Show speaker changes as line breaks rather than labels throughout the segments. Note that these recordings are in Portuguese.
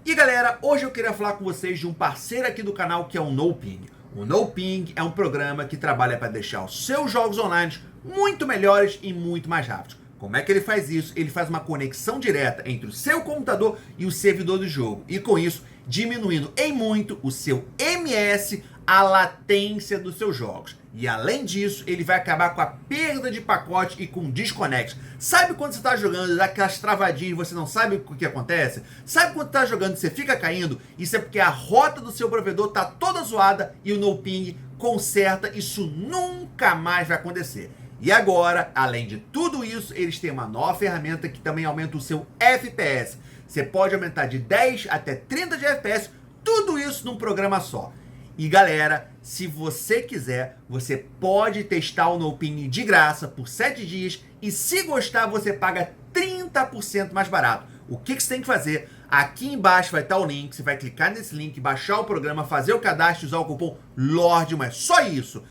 E galera, hoje eu queria falar com vocês de um parceiro aqui do canal que é o NoPing. O NoPing é um programa que trabalha para deixar os seus jogos online muito melhores e muito mais rápidos. Como é que ele faz isso? Ele faz uma conexão direta entre o seu computador e o servidor do jogo. E com isso, diminuindo em muito o seu MS, a latência dos seus jogos. E além disso, ele vai acabar com a perda de pacote e com desconexo. Sabe quando você está jogando, dá aquelas travadinhas e você não sabe o que acontece? Sabe quando está jogando e você fica caindo? Isso é porque a rota do seu provedor está toda zoada e o NoPing conserta. Isso nunca mais vai acontecer. E agora, além de tudo isso, eles têm uma nova ferramenta que também aumenta o seu FPS. Você pode aumentar de 10 até 30 de FPS, tudo isso num programa só. E galera, se você quiser, você pode testar o NoPing de graça por 7 dias e se gostar você paga 30% mais barato. O que você tem que fazer? Aqui embaixo vai estar o link, você vai clicar nesse link, baixar o programa, fazer o cadastro e usar o cupom LORDMONS. Só isso!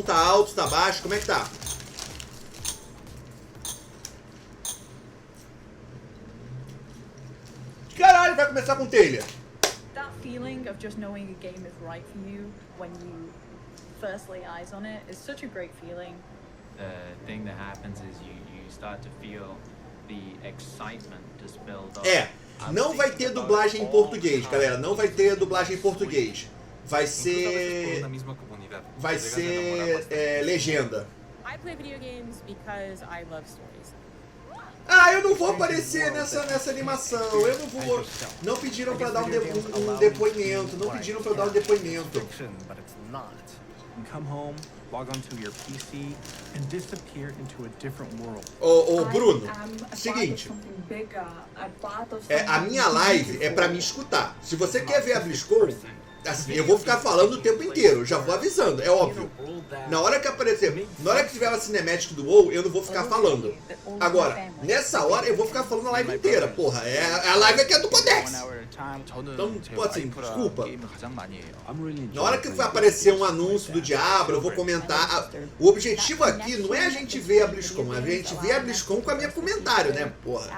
Tá alto, tá baixo, como é que tá? Caralho, vai começar com telha.
That feeling of just knowing a game is right for you when you first lay eyes on it is such a great feeling.
The thing that happens is you start to feel the excitement just build up.
Não vai ter dublagem em português, galera, não vai ter dublagem em português. Vai ser legenda. Ah, eu não vou aparecer nessa animação. Eu não vou. Não pediram pra dar um depoimento. Não pediram pra dar um depoimento. Ô Bruno, seguinte. A minha live é pra me escutar. Se você quer ver a Blizzcon, assim, eu vou ficar falando o tempo inteiro, já vou avisando, é óbvio. Na hora que aparecer, na hora que tiver a cinemática do WoW, eu não vou ficar falando. Agora, nessa hora eu vou ficar falando a live inteira, porra. A live aqui é do CODEX. Então, pô, assim, desculpa. Na hora que aparecer um anúncio do Diablo, eu vou comentar. O objetivo aqui não é a gente ver a Blizzcon, é a gente ver a Blizzcon com a minha comentário, né, porra.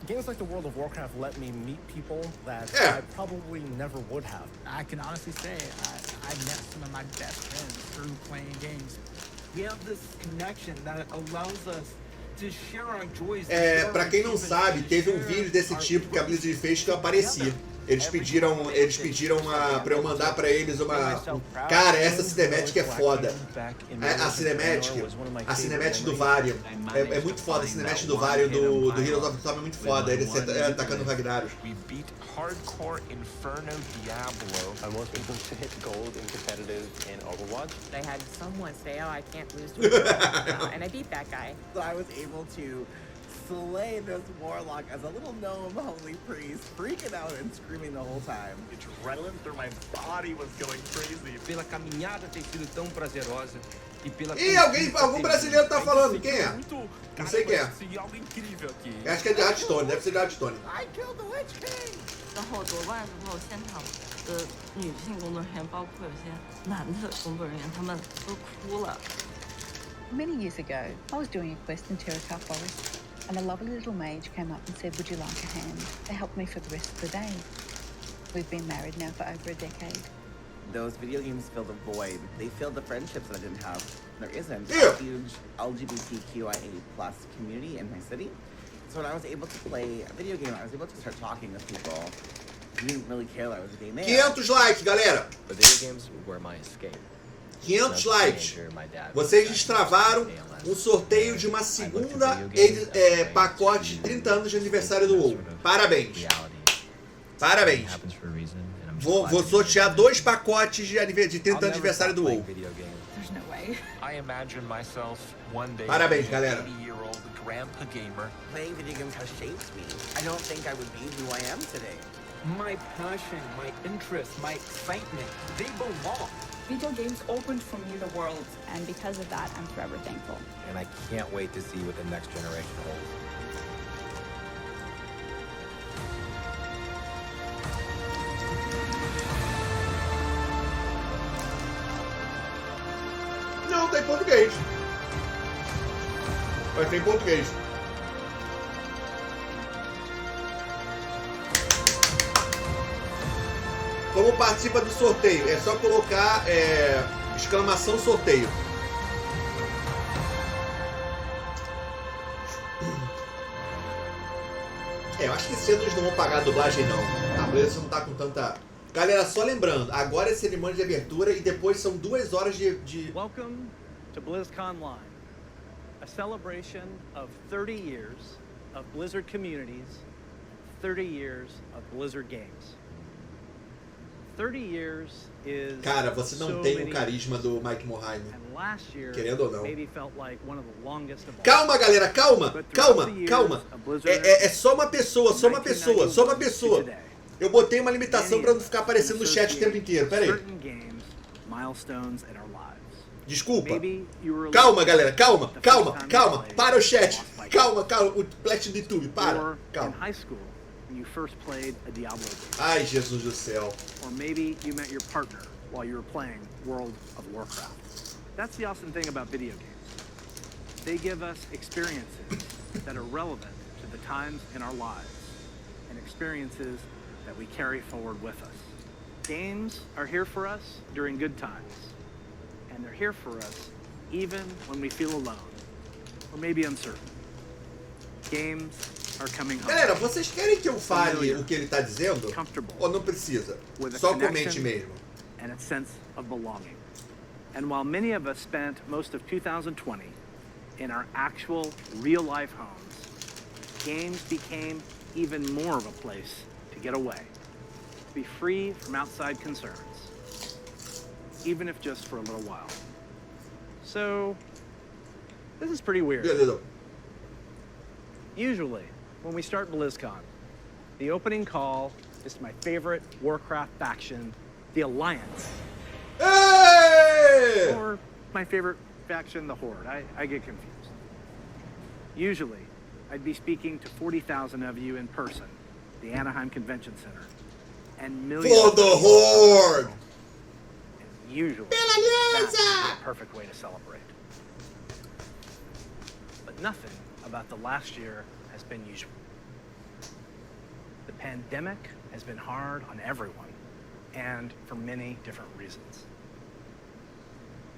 Games like the World of Warcraft let me meet people that I probably never would have.
I can honestly say I met some of my best friends through playing games. We have this connection that allows us to share our joys.
Pra quem não sabe, teve um vídeo desse tipo que a Blizzard fez que eu apareci. Eles pediram pra eu mandar pra eles uma... Cara, essa cinemática é foda. A cinemática do Varian. É muito foda. A cinemática do Varian do Heroes of the Storm é muito foda. Ele atacando o Ragnarok.
Hardcore Inferno Diablo. I was able to hit gold in competitive in Overwatch.
I had someone say, "Oh, I can't lose to a and I beat that guy."
So I was able to slay this warlock as a little gnome holy priest, freaking out and screaming the whole time.
Adrenaline through my body was going crazy.
Pela caminhada ter sido tão prazerosa e pela...
Ih, algum brasileiro tá falando, quem é? Não sei quem é.
Algo incrível aqui.
Acho que é de Hearthstone, deve ser de Hearthstone.
I killed the Witch King!
然后夺冠之后，现场的女性工作人员，包括有些男的工作人员，他们都哭了。
Many years ago, I was doing a quest in Terracar Forest, and a lovely little mage came up and said, "Would you like a hand?" They helped me for the rest of the day. We've been married now for over a decade.
Those video games filled a void. They filled the friendships that I didn't have. There isn't a huge LGBTQIA+ community in my city. So when I was able to play a video game, I was able to start talking with people who didn't really care that I was a gay man.
500 likes, galera.
The video games were my escape.
500 likes. Vocês destravaram um sorteio de uma segunda pacote de 30 anos de aniversário do WoW. Parabéns. Parabéns. Vou sortear 2 pacotes de 30 anos de aniversário do WoW. Parabéns, galera.
Grandpa gamer.
Playing video games has shaped me. I don't think I would be who I am today.
My passion, my interest, my excitement, they belong.
Video games opened for me the world, and because of that, I'm forever thankful.
And I can't wait to see what the next generation holds.
botar em português. Vai ter em português. Como participa do sorteio? É só colocar exclamação sorteio. Eu acho que cedo eles não vão pagar a dublagem não. A Blizzard não tá com tanta... Galera, só lembrando, agora é cerimônia de abertura e depois são 2 horas de...
Welcome to BlizzCon Live, a celebration of 30 years of Blizzard communities, 30 years of Blizzard games. 30 years is...
Cara, você não tem o carisma do Mike Morhaime. Querendo ou não. Calma, galera, calma. É só uma pessoa, só uma pessoa. Eu botei uma limitação pra não ficar aparecendo no chat o tempo inteiro. Pera aí. Desculpa. Calma, galera, calma. Para o chat. Calma. O plat do YouTube, para. Calma.
You first played a Diablo game.
Ai, Jesus do céu.
Or maybe you met your partner while you were playing World of Warcraft. That's the awesome thing about video games. They give us experiences that are relevant to the times in our lives and experiences that we carry forward with us. Games are here for us during good times, and they're here for us even when we feel alone or maybe uncertain. Games are coming home.
Galera, vocês querem que eu fale o que ele tá dizendo? Ou não precisa? Só comente mesmo.
And a sense of belonging. And while many of us spent most of 2020 in our actual real-life homes, games became even more of a place to get away, to be free from outside concerns, even if just for a little while. So, this is pretty weird. Usually, when we start BlizzCon, the opening call is to my favorite Warcraft faction, the Alliance.
Hey!
Or my favorite faction, the Horde. I get confused. Usually, I'd be speaking to 40,000 of you in person, the Anaheim Convention Center, and millions
for the Horde.
And usually, that's the perfect way to celebrate. But nothing about the last year has been usual. The pandemic has been hard on everyone, and for many different reasons.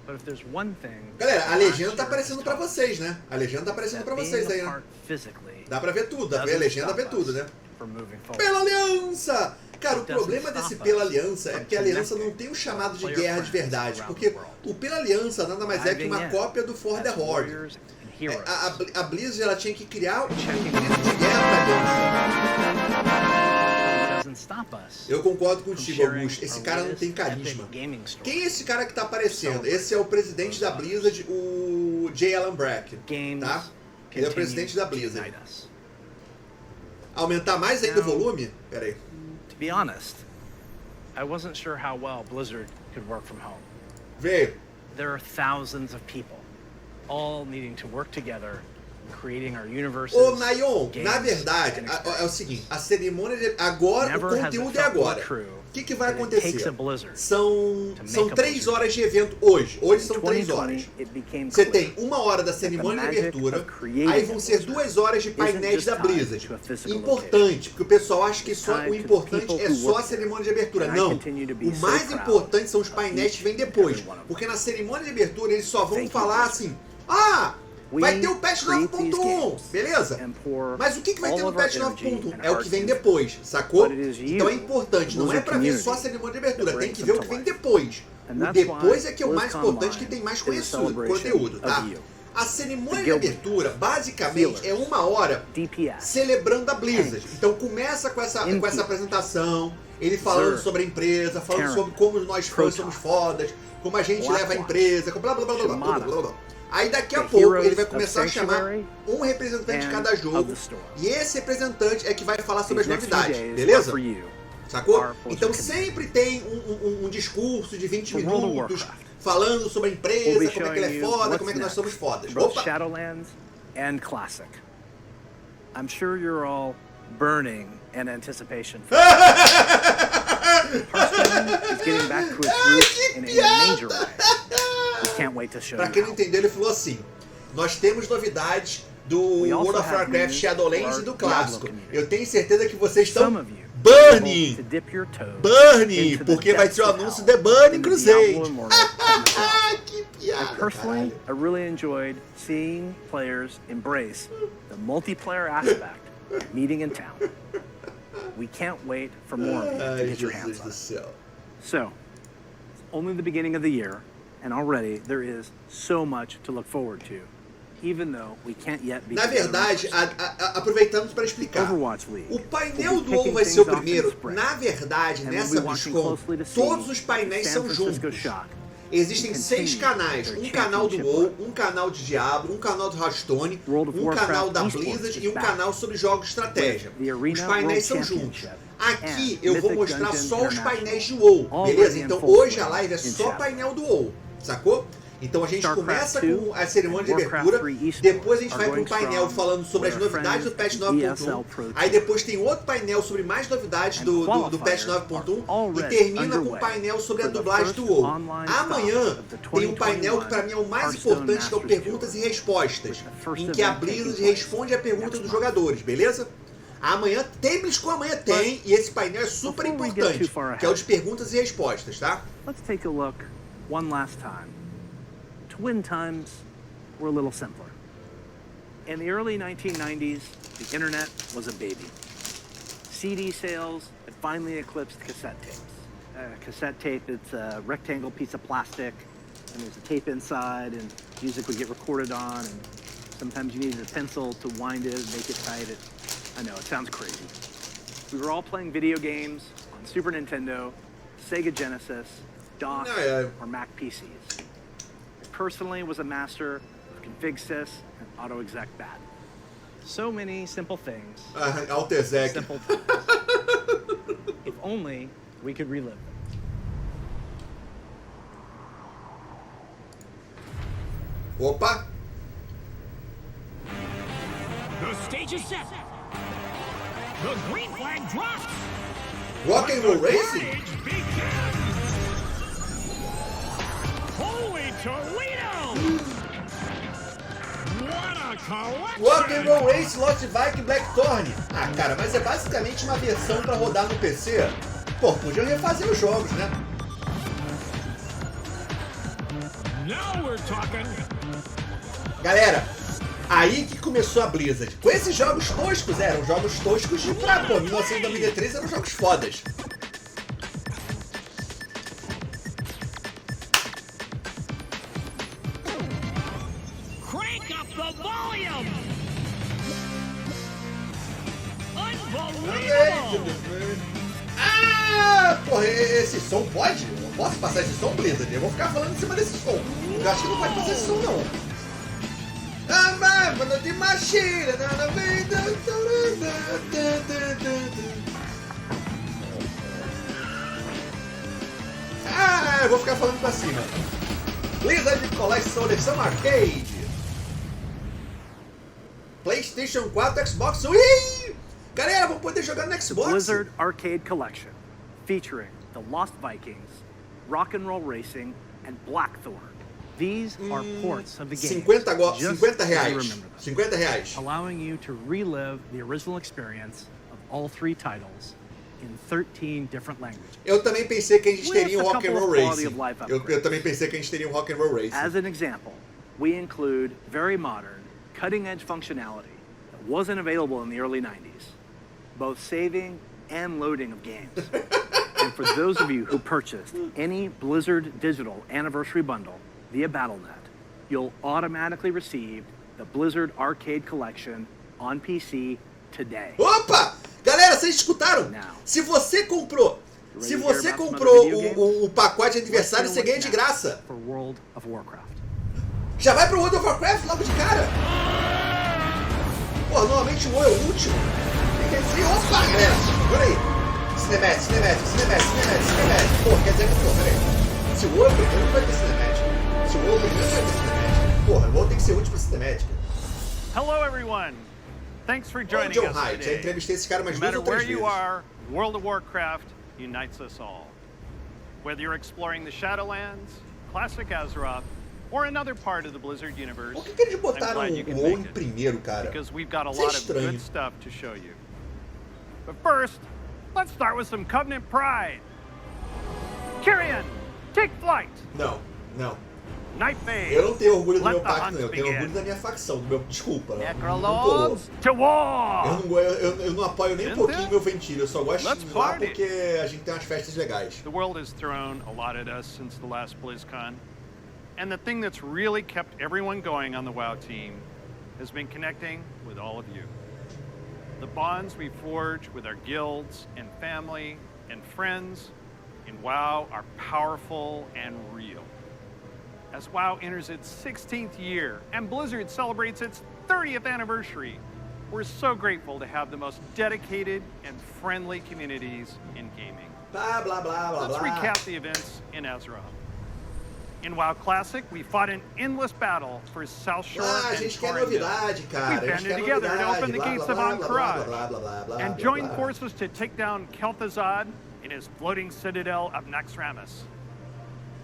But if there's one thing...
Galera, a legenda tá aparecendo pra vocês, né? A legenda tá aparecendo pra vocês aí, né? Dá pra ver tudo, dá pra ver a legenda, ver tudo, né? Pela Aliança! Cara, o problema desse Pela Aliança é que a Aliança não tem um chamado de guerra de verdade, porque o Pela Aliança nada mais é que uma cópia do For the Horde. A Blizzard, ela tinha que criar um grito de guerra pra Aliança. Eu concordo contigo, Augusto. Esse cara não tem carisma. Quem é esse cara que tá aparecendo? Esse é o presidente da Blizzard, o J. Allen Brack, tá? Ele é o presidente da Blizzard. Aumentar mais ainda o volume? Pera aí.
To be honest, I wasn't sure how well Blizzard could work from home.
Veio.
There are thousands of people all needing to work together, creating our universes.
Ô, Nayon, na verdade, é o seguinte, a cerimônia de... Agora, o conteúdo é agora. O que vai acontecer? São 3 horas de evento hoje. Hoje são 3 horas. Você tem 1 hora da cerimônia de abertura, aí vão ser 2 horas de painéis da Blizzard. Importante, porque o pessoal acha que só o importante é só a cerimônia de abertura. Não. O mais importante são os painéis que vêm depois. Porque na cerimônia de abertura eles só vão falar assim, vai ter o patch 9.1, beleza? Mas o que vai ter no patch 9.1? É o que vem depois, sacou? Então é importante, não é pra ver só a cerimônia de abertura, tem que ver o que vem depois. O depois é que é o mais importante, que tem mais conteúdo, tá? A cerimônia de abertura, basicamente, é 1 hora celebrando a Blizzard. Então começa com essa apresentação, ele falando sobre a empresa, falando sobre como nós fãs somos fodas, como a gente leva a empresa, blá blá blá blá blá blá blá. Aí daqui a pouco ele vai começar a chamar um representante de cada jogo, e esse representante é que vai falar sobre as novidades, beleza? Sacou? Então sempre tem um discurso de 20 minutos falando sobre a empresa, como é que ela é foda, como é que nós somos fodas. Opa!
Shadowlands and Classic. I'm sure you're all burning in anticipation. Hearthstone is getting back to its roots in a major way. We can't wait
Pra quem não entendeu, ele falou assim: nós temos novidades do World of Warcraft Shadowlands e do clássico. Eu tenho certeza que vocês estão burning, porque vai ser o anúncio de Burning Crusade. Que piada,
Personally, I really enjoyed seeing players embrace the multiplayer aspect of meeting in town. We can't wait for more of you to get your hands on it. So, it's only the beginning of the year, and already there is so much to look forward to, even though we can't yet be.
Na verdade, aproveitamos para explicar.
Overwatch League.
O painel do WoW vai ser o primeiro. Na verdade, nessa BlizzCon, todos os painéis são juntos. Existem 6 canais, um canal do WoW, um canal de Diablo, um canal do Hearthstone, um canal da Blizzard e um canal sobre jogos de estratégia. Os painéis são juntos. Aqui eu vou mostrar só os painéis de WoW, beleza? Então hoje a live é só painel do WoW, sacou? Então a gente começa com a cerimônia de abertura, depois a gente vai para um painel falando sobre as novidades do patch 9.1, aí depois tem outro painel sobre mais novidades do patch 9.1 e termina com um painel sobre a dublagem do WoW. Amanhã tem um painel que para mim é o mais importante, que é o perguntas e respostas, em que a Blizzard responde a pergunta dos jogadores, beleza? Amanhã tem BlizzCon, amanhã tem, e esse painel é super importante, que é o de perguntas e respostas, tá?
Let's take a look one last time. Twin times were a little simpler. In the early 1990s, the internet was a baby. CD sales had finally eclipsed cassette tapes. Cassette tape, it's a rectangle piece of plastic, and there's a tape inside, and music would get recorded on, and sometimes you needed a pencil to wind it and make it tight. I know, it sounds crazy. We were all playing video games on Super Nintendo, Sega Genesis, DOS, or Mac PCs. Personally was a master of config sys and auto exec bat. So many simple things.
Auto exec.
Simple things. If only we could relive them.
Opa!
The stage is set. The green flag drops.
Rock and roll racing.
Holy Toledo! What a collection!
Rock and roll race, Lost Vikings e Blackthorn. Ah, cara, mas é basicamente uma versão para rodar no PC. Pô, podiam refazer os jogos, né?
Now we're talking.
Galera, aí que começou a Blizzard. Com esses jogos toscos, eram jogos toscos de pra, pô, 1993 eram jogos fodas.
Crank up the volume! Unbelievable!
Ah, porra, esse som pode? Eu posso passar esse som, Blizzard? Eu vou ficar falando em cima desse som. Eu acho que não pode fazer esse som, não. De machina, eu vou ficar falando pra cima. Blizzard Collection versão arcade. PlayStation 4, Xbox. Ui! Galera, vou poder jogar no Xbox.
Blizzard Arcade Collection, featuring the Lost Vikings, Rock and Roll Racing, and Blackthorn. These are ports of the game.
50 reais. 50 reais.
Allowing you to relive the original experience of all 3 titles in 13 different languages.
Eu também pensei que a gente teria um Rock and Roll Racing. Eu também pensei que a gente teria um Rock and Roll Racing.
As an example, we include very modern, cutting-edge functionality that wasn't available in the early 90s, both saving and loading of games. And for those of you who purchased any Blizzard Digital Anniversary Bundle via Battle.net, you'll automatically receive the Blizzard Arcade Collection on PC today.
Opa! Galera, vocês escutaram? Se você comprou o pacote de aniversário, você ganha de graça.
For World of Warcraft.
Já vai pro World of Warcraft logo de cara? Pô, normalmente o WoW é o último. Quer dizer, opa, galera, olha aí. Cinemático. Pô, quer dizer que não, peraí. Se o WoW é o primeiro, não vai ter cinemático. Se o WoW é o primeiro, não vai ter cinemático. Porra, o WoW tem que ser o último cinemática.
Hello, everyone. Thanks for joining us today.
Já entrevistei esse cara mais 2 ou 3 vezes.
No matter where you are, World of Warcraft unites us all. Whether you're exploring the Shadowlands, Classic Azeroth, or another part of the Blizzard universe,
Por que eles
I'm
botaram
glad you can
o WoW em
make it,
primeiro, cara?
because we've got a
Isso é
lot of
estranho.
good stuff to show you. But first, let's start with some Covenant pride. Kyrian, take flight.
Não, não.
Night Phase.
Eu não tenho orgulho do
Let
meu
the
pacto,
hunt
não. Eu tenho
begin.
orgulho da minha facção, do meu... Desculpa, não colou.
Necrolords to war.
Eu não apoio nem um pouquinho meu Ventilho, eu só gosto de ir lá porque a gente tem umas festas legais.
The world has thrown a lot at us since the last BlizzCon. And the thing that's really kept everyone going on the WoW team has been connecting with all of you. The bonds we forge with our guilds and family and friends in WoW are powerful and real. As WoW enters its 16th year and Blizzard celebrates its 30th anniversary, we're so grateful to have the most dedicated and friendly communities in gaming.
Blah, blah, blah, blah,
Let's
blah.
recap the events in Azeroth. In WoW Classic, we fought an endless battle for South Shore
Ah, a
and
gente quer
Torrendale.
novidade, cara.
We
A gente
banded
quer
together to
novidade.
open the
Blá,
gates
blá,
of
blá,
Ankh-Morpork
blá, blá, blá, blá,
and
blá,
joined
blá.
forces to take down Kel'Thuzad in his floating citadel of Naxxramas.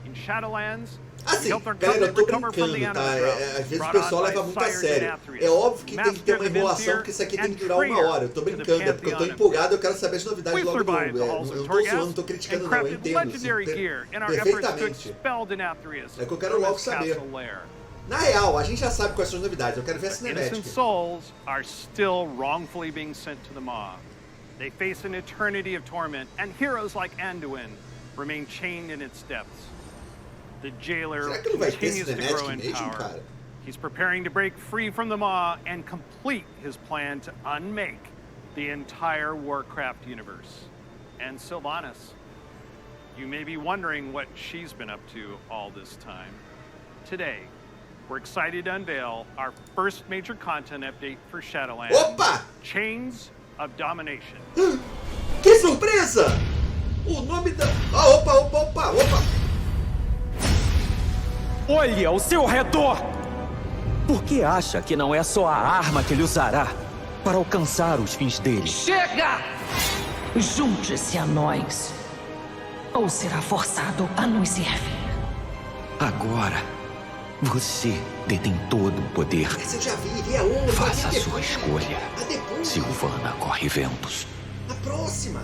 In Shadowlands, we
Assim,
helped our
galera, eu
Covenant
tô
recover from the
brincando, tá?
Animal
Às vezes o
brought on
pessoal
by
leva muito a
Sires
sério.
and Athreus,
É óbvio que tem que ter uma
master of
enrolação,
Venthyr
porque isso aqui tem
and
que durar uma
traitor
hora. Eu tô
to the
brincando, é porque eu tô
Pantheon of
empolgado, eu quero saber as novidades
We
logo logo.
survived the
Eu
halls
não
of
tô zoando, não
Torghast
tô
and
criticando não, eu
crafted
entendo.
legendary gear in our efforts to
Perfeitamente.
expel Denathrius
É que eu quero
from
logo
his
saber.
castle lair.
Na real, a gente já sabe quais são as novidades, eu quero ver a
Innocent
cinemática.
souls are still wrongfully being sent to the Maw. They face an eternity of torment, and heroes like Anduin remain chained in its depths. The jailer
Será que não vai ter
continues to
cinemática
grow in
mesmo,
power.
cara?
He's preparing to break free from the Maw and complete his plan to unmake the entire Warcraft universe. And Sylvanas, you may be wondering what she's been up to all this time. Today, we're excited to unveil our first major content update for Shadowlands.
Opa!
Chains of Domination.
Que surpresa! O nome da... Ah, opa!
Olhe ao seu redor! Por que acha que não é só a arma que ele usará para alcançar os fins dele?
Chega! Junte-se a nós, ou será forçado a nos servir.
Agora, você detém todo o poder.
Essa eu já vi aonde?
Faça a sua escolha.
depois.
Silvana corre ventos.
A próxima.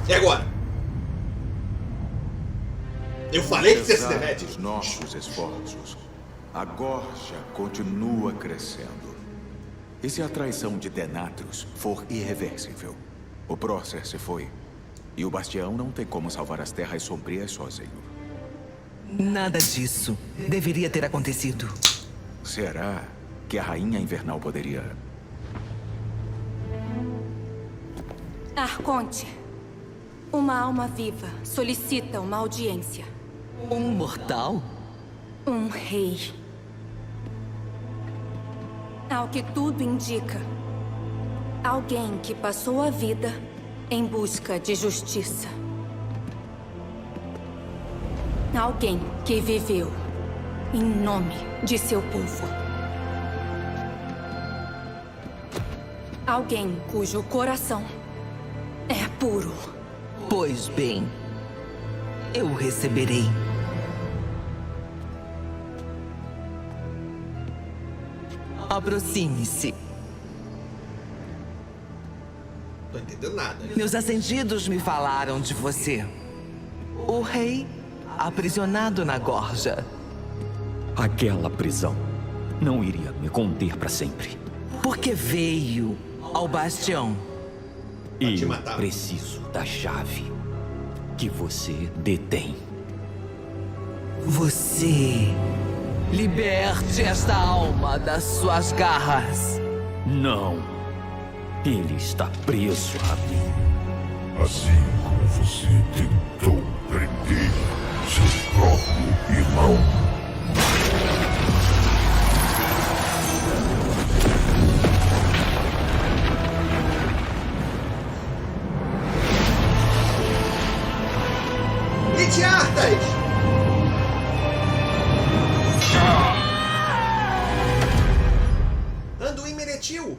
E agora? Eu falei que você se
Apesar
demete.
dos nossos esforços, a gorja continua crescendo. E se a traição de Denathrius for irreversível, o Prócer se foi. E o Bastião não tem como salvar as terras sombrias sozinho.
Nada disso deveria ter acontecido.
Será que a Rainha Invernal poderia...
Arconte, uma alma viva solicita uma audiência.
Um mortal?
Um rei. Ao que tudo indica, alguém que passou a vida em busca de justiça. Alguém que viveu em nome de seu povo. Alguém cujo coração é puro.
Pois bem, eu receberei. Aproxime-se.
Não tô entendendo nada.
Meus ascendidos me falaram de você. O rei aprisionado na gorja.
Aquela prisão não iria me conter para sempre.
Porque veio ao bastião.
E eu preciso da chave que você detém.
Você liberte esta alma das suas garras.
Não. Ele está preso a mim.
Assim como você tentou prender seu próprio irmão.
Litiartas! Anduin Menetil!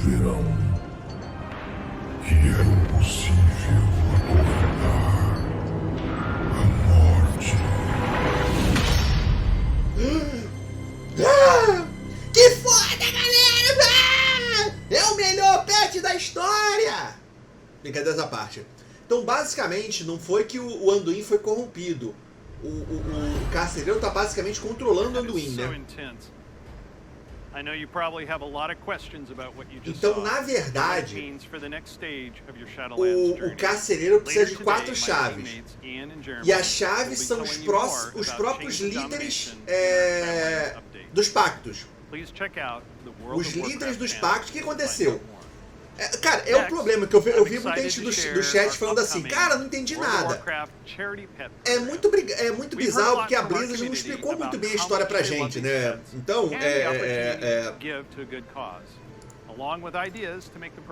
verão que é impossível aguardar a morte.
Que foda, galera! É o melhor pet da história! Brincadeira essa parte. Então, basicamente, não foi que o Anduin foi corrompido. O carcereiro tá basicamente controlando o Anduin, né? Então, na verdade, o carcereiro precisa de 4 chaves. E as chaves são os próprios líderes dos pactos. Os líderes dos pactos, o que aconteceu? Cara, é o problema que eu vi muita gente do chat falando assim, cara, não entendi nada. É muito bizarro porque a Blizzard não explicou muito bem a história pra gente, né? Então,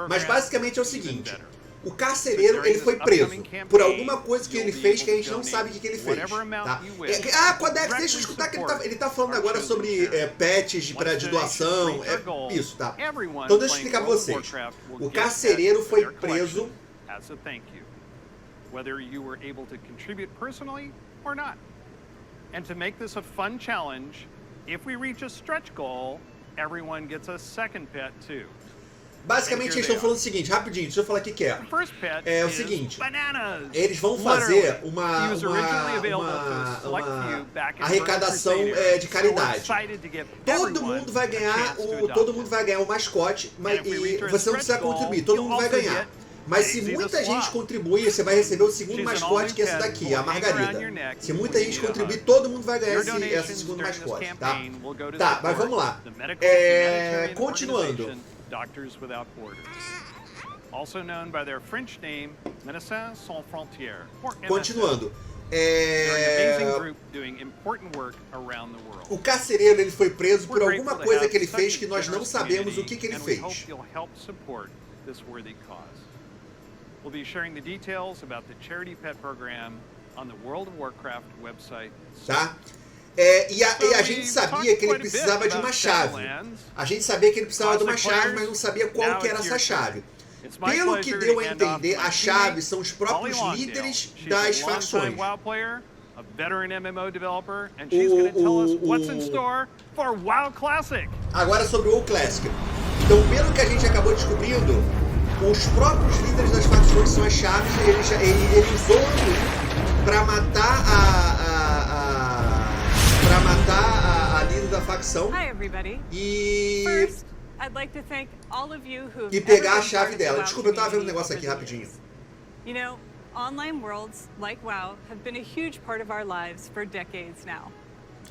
mas basicamente é o seguinte, o carcereiro, ele foi preso por alguma coisa que ele fez que a gente não sabe o que ele fez, tá? Codex, deixa eu escutar que ele tá falando agora sobre patches de doação, isso, tá? Então deixa eu explicar pra vocês. O carcereiro foi preso
whether you were able to contribute personally or not. And to make this a fun challenge, if we reach a stretch goal, everyone gets a second pet too.
Basicamente eles estão falando o seguinte, rapidinho, deixa eu falar o que é. É o seguinte, eles vão fazer uma arrecadação de caridade. Todo mundo vai ganhar um mascote, e você não precisa contribuir, todo mundo vai ganhar. Mas se muita gente contribuir, você vai receber o segundo mascote, que é esse daqui, a Margarida. Se muita gente contribuir, todo mundo vai ganhar esse segundo mascote, tá? Tá, mas vamos lá. Continuando.
Doctors Without Borders, also known by their French name, Médecins Sans Frontières.
Continuando. O
O
carcereiro, ele foi preso por alguma coisa que ele fez que nós não sabemos o que ele fez.
We'll be sharing the details about the charity pet program on the World of Warcraft website.
Tá? E a gente sabia que ele precisava de uma chave. A gente sabia que ele precisava de uma chave, mas não sabia qual que era essa chave. Pelo que deu a entender, a chave são os próprios líderes das facções. Agora sobre o WoW Classic. Então, pelo que a gente acabou descobrindo, os próprios líderes das facções são as chaves. Ele usou para matar a líder da facção e pegar a chave dela. Desculpa, eu tava vendo um negócio aqui rapidinho.
You know, online worlds like WoW have been a huge part of our lives for decades now.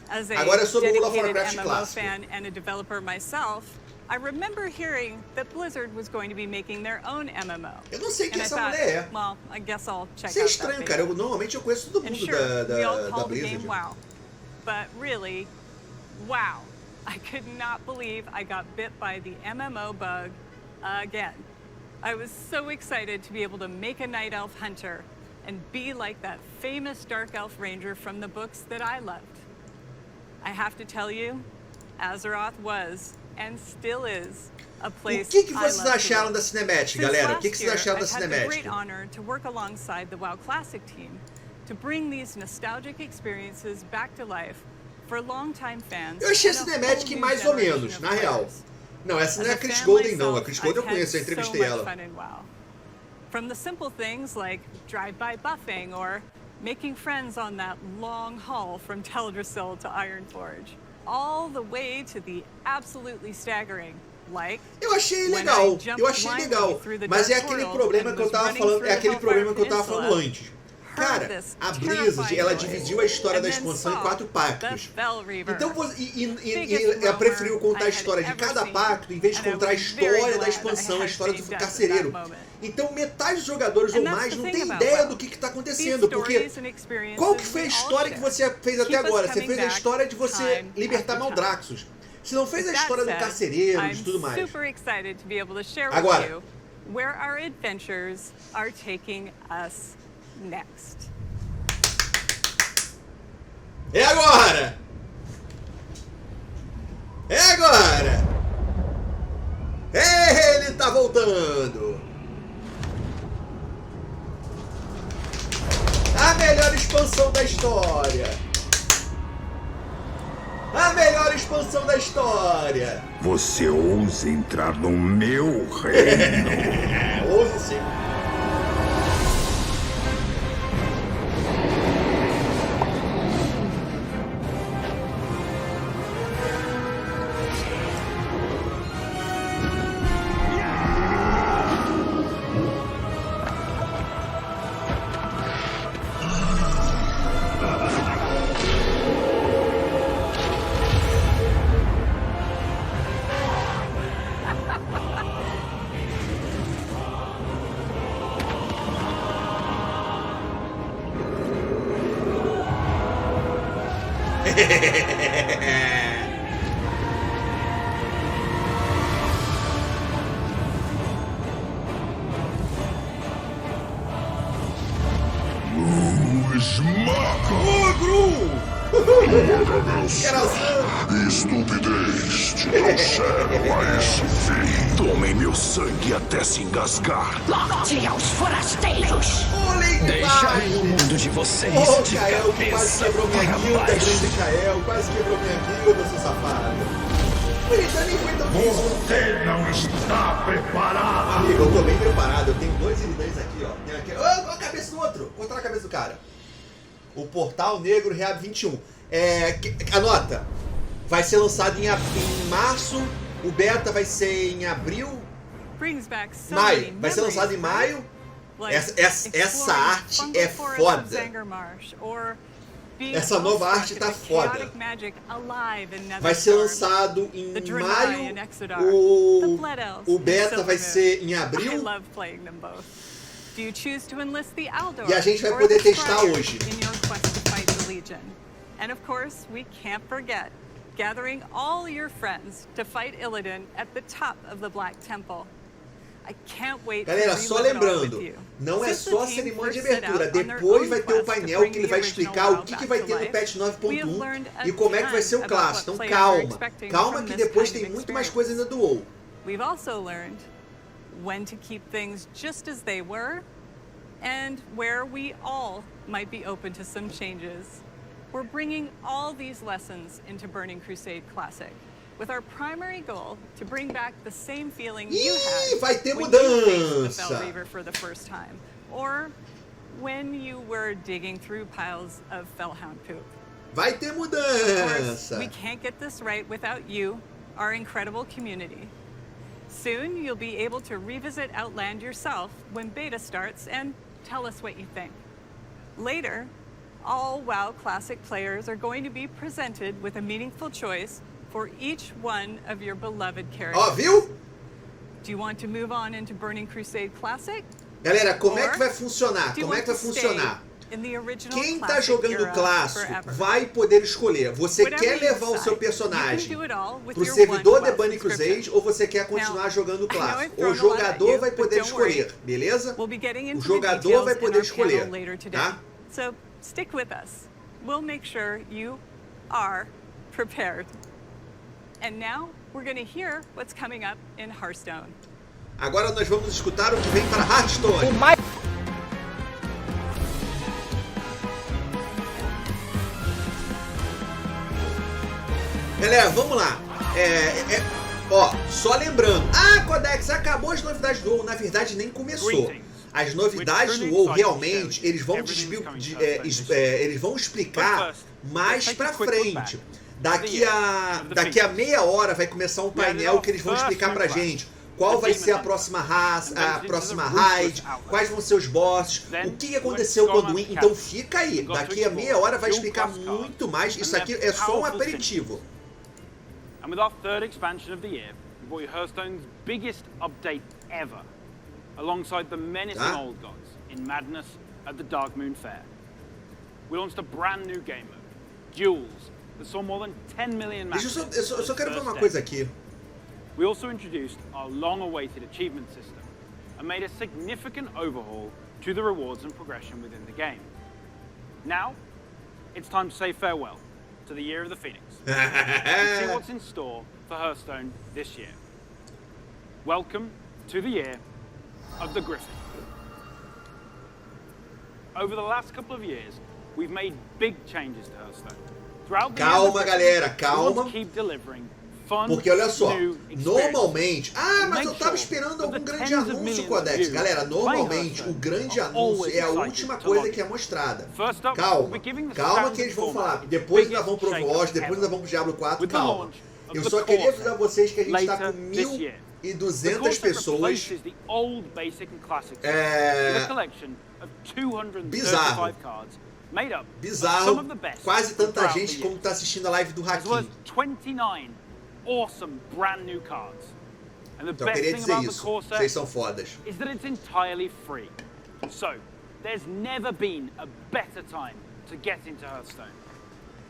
As a dedicated MMO fan and a developer myself, I remember hearing that Blizzard was going to be making their own MMO.
Eu não sei quem essa mulher é.
Well, I guess I'll check
out. Isso é estranho, cara. Normalmente eu conheço todo mundo da Blizzard.
WoW. But really, wow. I could not believe I got bit by the MMO bug again. I was so excited to be able to make a Night Elf Hunter and be like that famous Dark Elf Ranger from the books that I loved. I have to tell you, Azeroth was, and still is, a place
O que vocês acharam da Cinematic, galera? O que vocês acharam da Cinematic?
I've had the great honor to work alongside the WoW Classic team to bring these nostalgic experiences back to life for longtime fans.
Eu achei a Cinematic mais ou menos, na real. Não, essa não é a Chris Golden, não. A Chris Golden eu conheço, eu entrevistei ela.
From the simple things like drive-by buffing or making friends on that long haul from Teldrassil to Ironforge, all the way to the absolutely staggering, like
eu achei legal, mas é aquele problema que eu tava falando, antes. Cara, a Blizzard, ela dividiu a história da expansão em 4 pactos. Então, ela preferiu contar a história de cada pacto em vez de contar a história da expansão, a história do carcereiro. Então, metade dos jogadores ou mais não tem ideia do que está acontecendo, porque qual que foi a história que você fez até agora? Você fez a história de você libertar Maldraxxus. Você não fez a história do carcereiro e tudo mais. Agora,
where our adventures are taking us next.
É agora! É agora! Ele voltando. A melhor expansão da história. A melhor expansão da história.
Você ousa entrar no meu reino?
Ouso sim.
Estupidez te trouxeram a esse fim. Tomem meu sangue até se engasgar.
Morte aos forasteiros!
Deixarei o mundo de vocês de
Kael, que quase quebrou minha guilda, grande Kael. Quase quebrou minha guilda, seu safado. Nem foi tão difícil.
Você não está preparado.
Amigo, eu tô bem preparado. Eu tenho 2 iridães aqui, ó. Tem aqui. A cabeça do outro. Contra a cabeça do cara. O Portal Negro Reab 21. Anota. Vai ser lançado em março. O beta vai ser em abril. Maio. Vai ser lançado em maio. Essa arte é foda. Essa nova arte tá foda. Vai ser lançado em maio. O beta vai ser em abril. E a gente vai poder testar hoje.
And of course, we can't forget gathering all your friends to fight Illidan at the top of the Black Temple. I can't wait.
Galera, só lembrando, não é só a cerimônia de abertura. Depois vai ter um painel que ele vai explicar o que vai ter no patch 9.1 e como é que vai ser o clássico. Então calma, calma que depois tem muito mais coisa ainda do WoW.
We've also learned when to keep things just as they were and where we all might be open to some changes. We're bringing all these lessons into Burning Crusade Classic, with our primary goal to bring back the same feeling you had
vai ter
when you faced the
mudança.
Fel Reaver for the first time, or when you were digging through piles of Felhound poop.
Vai ter
Of course,
mudança.
we can't get this right without you, our incredible community. Soon, you'll be able to revisit Outland yourself when beta starts and tell us what you think. Later, all WoW Classic players are going to be presented with a meaningful choice for each one of your beloved characters.
Ó, viu?
Do you want to move on into Burning Crusade Classic?
Galera, como é que vai funcionar? Como é que vai funcionar? Quem tá jogando o clássico vai poder escolher. Você quer levar o seu personagem pro servidor de Burning Crusade ou você quer continuar jogando o clássico? O jogador vai poder escolher, beleza? O jogador vai poder escolher, tá?
So stick with us. We'll make sure you are prepared. And now we're going to hear what's coming up in Hearthstone.
Agora nós vamos escutar o que vem para Hearthstone. Galera, vamos lá. Ó, só lembrando. Codex, acabou as novidades do WoW. Na verdade, nem começou. As novidades do WoW, realmente, eles vão explicar mais pra frente. Daqui a meia hora vai começar um painel que eles vão explicar pra gente qual vai ser a próxima raça, a próxima raid, quais vão ser os bosses, o que aconteceu quando win. Então fica aí. Daqui a meia hora vai explicar muito mais. Isso aqui é só um aperitivo.
And with our third expansion of the year, we brought you Hearthstone's biggest update ever, alongside the menacing old gods in Madness at the Dark Moon Fair. We launched a brand new game mode, Duels, that saw more than 10 million matches.
Eu só quero ver uma coisa aqui.
We also introduced our long-awaited achievement system and made a significant overhaul to the rewards and progression within the game. Now, it's time to say farewell to the Year of the Phoenix and see what's in store for Hearthstone this year. Welcome to the year of the Griffin. Over the last couple of years, we've made big changes to Hearthstone. Throughout the
Calma, galera, calma.
Keep delivering fun,
porque olha só,
new
normalmente... Ah, mas eu tava esperando algum grande anúncio, Codex. Galera, normalmente o grande anúncio é a última coisa que é mostrada. Calma, calma que eles vão falar. Depois nós vamos pro Overwatch, depois nós vamos pro Diablo 4, calma. Eu só queria avisar vocês que a gente tá com 1.200 pessoas. Bizarro. Bizarro. Quase tanta gente como tá assistindo a live do Hakim.
Awesome brand new cards. And the
Então eu
best
queria
thing
dizer
about the
isso.
core set
Vocês são fodas.
is that it's entirely free. So, there's never been a better time to get into Hearthstone.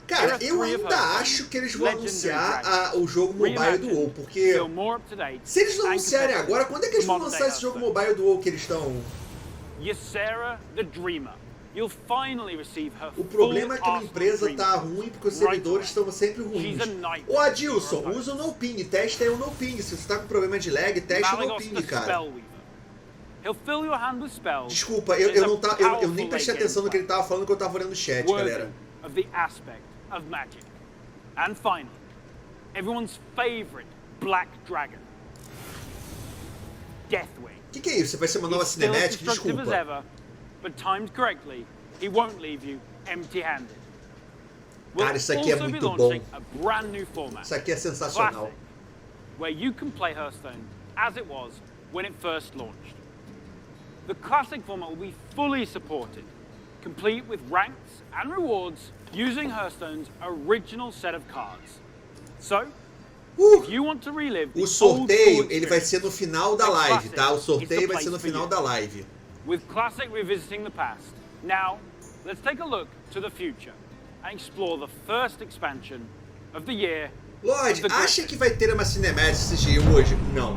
Cara, eu ainda acho que eles vão anunciar o jogo mobile do WoW, porque se eles não anunciarem agora, quando é que eles vão lançar esse jogo mobile do WoW que eles estão...
Ysera the Dreamer. You'll finally receive her
O problema é que a empresa tá ruim porque os servidores estão sempre ruins. Ô Adilson, usa o no ping, testa aí o no ping. Se você tá com problema de lag, testa o no ping, cara. Desculpa, eu nem prestei atenção no que ele tava falando quando eu tava olhando o chat, galera.
Of the aspect of magic. And finally, everyone's favorite Black Dragon. Deathwing.
Que é isso? Você vai ser uma nova cinemática? Desculpa.
But timed correctly, he won't leave you empty-handed.
Cara, isso aqui é muito bom. Isso aqui é sensacional.
Where you can play Hearthstone as it was when it first launched. The classic format will be fully supported, complete with ranks and rewards using Hearthstone's original set of cards. So, if you want to relive
o sorteio, ele vai ser no final da live, tá? O sorteio vai ser no final da live.
With Classic revisiting the past, now let's take a look to the future and explore the first expansion of the year.
Lorde, acha que vai ter uma cinemática CGI hoje? Não.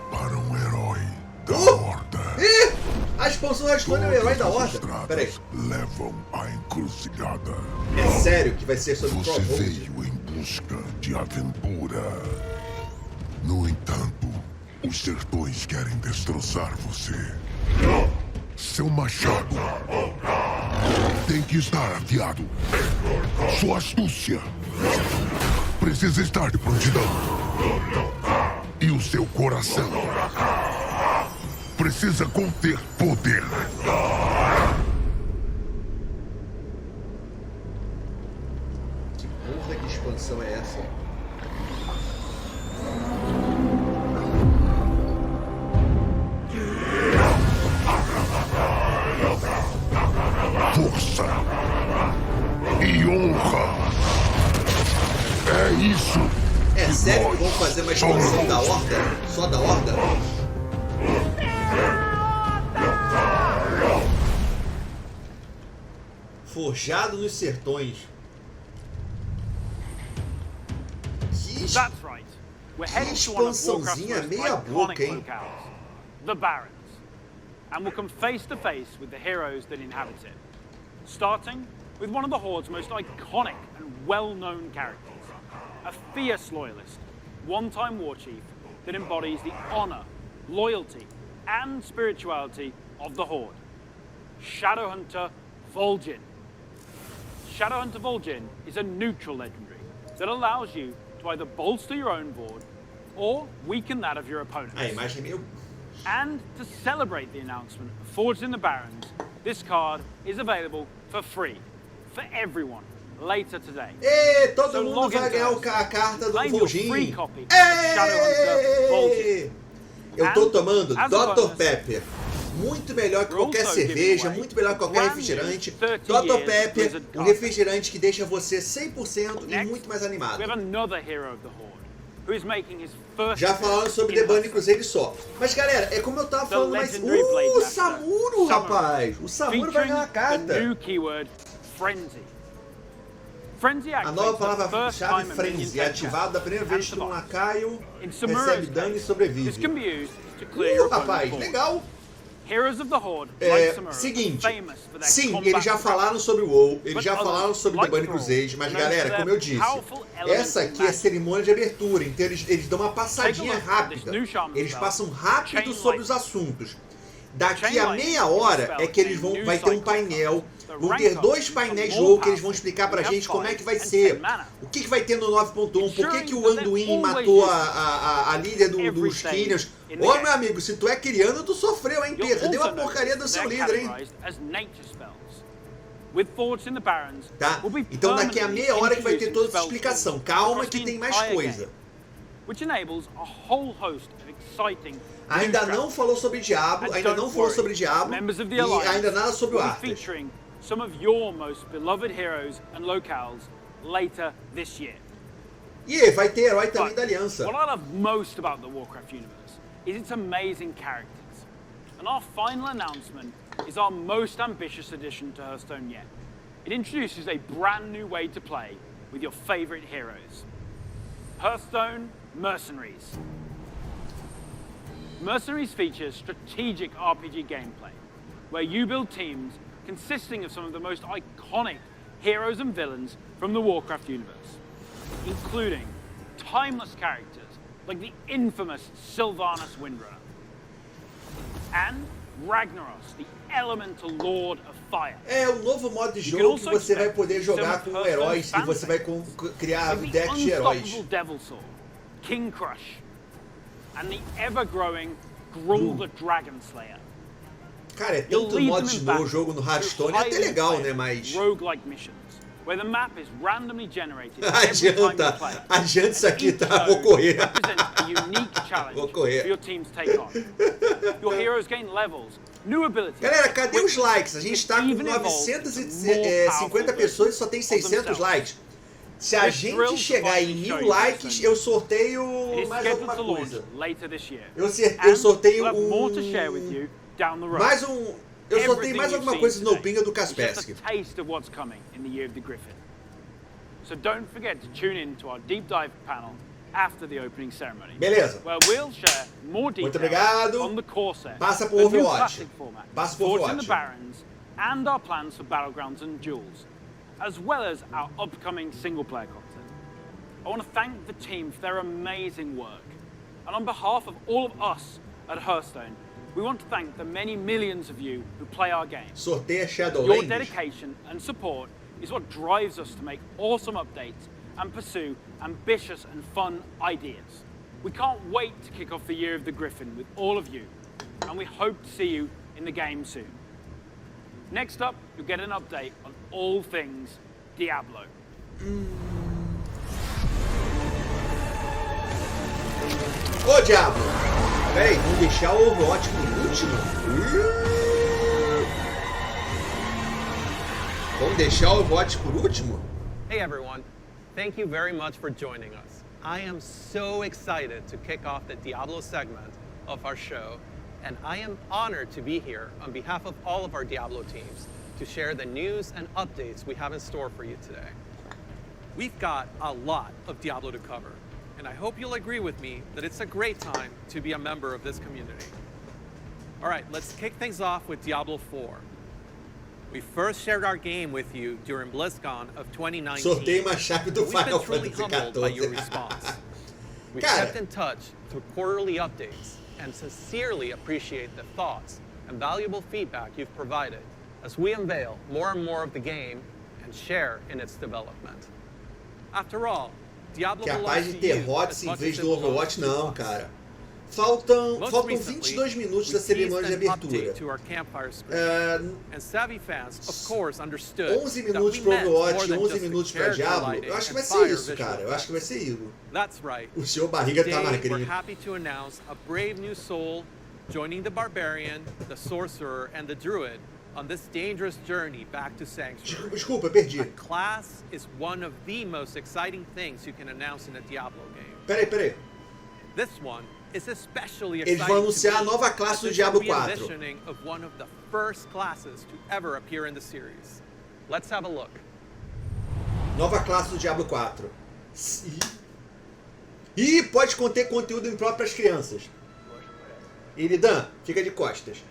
Para um herói da Horda.
A expansão da Hearthstone é o herói da Horda? Pera aí.
Levam a encruzilhada.
É sério que vai ser sobre o
Você veio em busca de aventura. No entanto, os sertões querem destroçar você. Seu machado tem que estar afiado. Sua astúcia precisa estar de prontidão. E o seu coração precisa conter poder.
Que porra de expansão é essa?
Força e honra. É isso.
É sério que vão fazer uma expansão da Horda? Só da Horda? Forjado nos sertões. Que expansãozinha meia boca, hein?
The Barons. And we'll come face to face with the heroes that inhabit it. Starting with one of the Horde's most iconic and well-known characters. A fierce loyalist, one-time war chief that embodies the honor, loyalty, and spirituality of the Horde. Shadowhunter Vol'jin. Shadowhunter Vol'jin is a neutral legendary that allows you to either bolster your own board or weaken that of your opponent.
A imagem é meio...
And to celebrate the announcement of Forged in the Barrens, this card is available for free for everyone later today.
Ei, todo mundo vai ganhar a carta do Vol'jin. Ei! Eu tô tomando Dr. Pepper. Muito melhor que qualquer cerveja, muito melhor que qualquer refrigerante. Dr. Pepper, um refrigerante que deixa você 100% e muito mais animado. Já falando sobre The Burning Crusade só. Mas galera, é como eu tava falando mais... o Samuro, rapaz! O Samuro vai ganhar a carta. A nova palavra-chave Frenzy é ativada da primeira vez que um lacaio recebe dano e sobrevive. Rapaz, legal! Seguinte, sim, eles já falaram sobre o WoW, eles já falaram sobre The Burning Crusade, mas galera, como eu disse, essa aqui é cerimônia de abertura, então eles dão uma passadinha rápida, eles passam rápido sobre os assuntos. Daqui a meia hora é que eles vai ter um painel, vão ter 2 painéis de WoW que eles vão explicar pra gente como é que vai ser, o que vai ter no 9.1, por que o Anduin matou a líder dos Kyrians. Ô meu amigo, se tu é criano, tu sofreu, hein? Perdeu a porcaria do seu líder, hein? Tá? Então daqui a meia hora que vai ter toda essa explicação. Calma que tem mais coisa. Ainda não falou sobre Diablo, ainda não falou sobre Diablo, e ainda nada sobre o Arthas.
Some of your most beloved heroes and locales later this year.
E vai ter herói também da Aliança.
What I love most about the Warcraft universe is its amazing characters. And our final announcement is our most ambitious addition to Hearthstone yet. It introduces a brand new way to play with your favorite heroes. Hearthstone Mercenaries. Mercenaries features strategic RPG gameplay, where you build teams consisting of some of the most iconic heroes and villains from the Warcraft universe, including timeless characters like the infamous Sylvanas Windrunner, and Ragnaros, the elemental lord of fire.
É um novo modo de jogo que você vai poder jogar com heróis e você vai criar decks de heróis.
Devil Sword, King Crush, and the ever-growing Gruul the Dragon Slayer.
Cara, é tanto modo de novo jogo no Hearthstone, é até legal, né, mas... Adianta isso aqui, tá? Vou correr. Vou correr. Galera, cadê os likes? A gente tá com 950 pessoas e só tem 600 likes. Se a gente chegar em 1000 likes, eu sorteio mais alguma coisa. Eu sorteio eu sorteio mais alguma coisa no Pinga do Kaspersky.
So don't forget to tune in to our deep dive panel after the opening ceremony.
Beleza.
Where we'll share more
Muito obrigado.
on the core set,
Passa por Overwatch. Passa por
Forts in the
Overwatch.
Barrens, and our plans for Battlegrounds and Duels, as well as our upcoming single-player content. I want to thank the team for their amazing work. And on behalf of all of us at Hearthstone, we want to thank the many millions of you who play our game.
Sorteia
Your
Shadowlands.
dedication and support is what drives us to make awesome updates and pursue ambitious and fun ideas. We can't wait to kick off the Year of the Griffin with all of you, and we hope to see you in the game soon. Next up, you'll get an update on all things Diablo.
Ô, Diablo! Peraí, vamos deixar o Overwatch por último? Vamos deixar o Overwatch por último?
Hey everyone, thank you very much for joining us. I am so excited to kick off the Diablo segment of our show, and I am honored to be here on behalf of all of our Diablo teams to share the news and updates we have in store for you today. We've got a lot of Diablo to cover, and I hope you'll agree with me that it's a great time to be a member of this community. All right, let's kick things off with Diablo 4. We first shared our game with you during Blizzcon of 2019.
Sorteio uma chave do
We've been
Final
truly
Fantasy
humbled by your
XIV.
response. We've
Cara.
kept in touch through quarterly updates and sincerely appreciate the thoughts and valuable feedback you've provided as we unveil more and more of the game and share in its development. After all, Diablo
Capaz
belongs
de
to you
ter HOTS
as
em
much
vez
as it
do
belongs
Overwatch,
to
não,
us.
cara. Faltam
Most
22 minutos da cerimônia de abertura.
To our campfire screen. And savvy fans, of course, understood
11 minutos
that
para
we meant
Overwatch
more
e
than
11
just the
minutos para
character
Diablo.
lighting
Eu acho que vai
and
ser
fire
isso,
visual
cara. Eu acho que vai
effects.
ser isso.
That's right.
O seu barriga tá
Today, we're
magrinho.
happy to announce a brave new soul joining the barbarian, the sorcerer, and the druid on this dangerous journey back to Sanctuary.
Desculpa, perdi.
A class is one of the most exciting things you can announce in a Diablo game.
Peraí.
This one is especially
Eles
exciting
vão anunciar a
to me
nova classe
as
do
this
Diablo
will be a
4.
visioning of one of the first classes to ever appear in the series. Let's have a look.
Nova classe do Diablo 4. E pode conter conteúdo impróprio para as crianças. Iridan, fica de costas.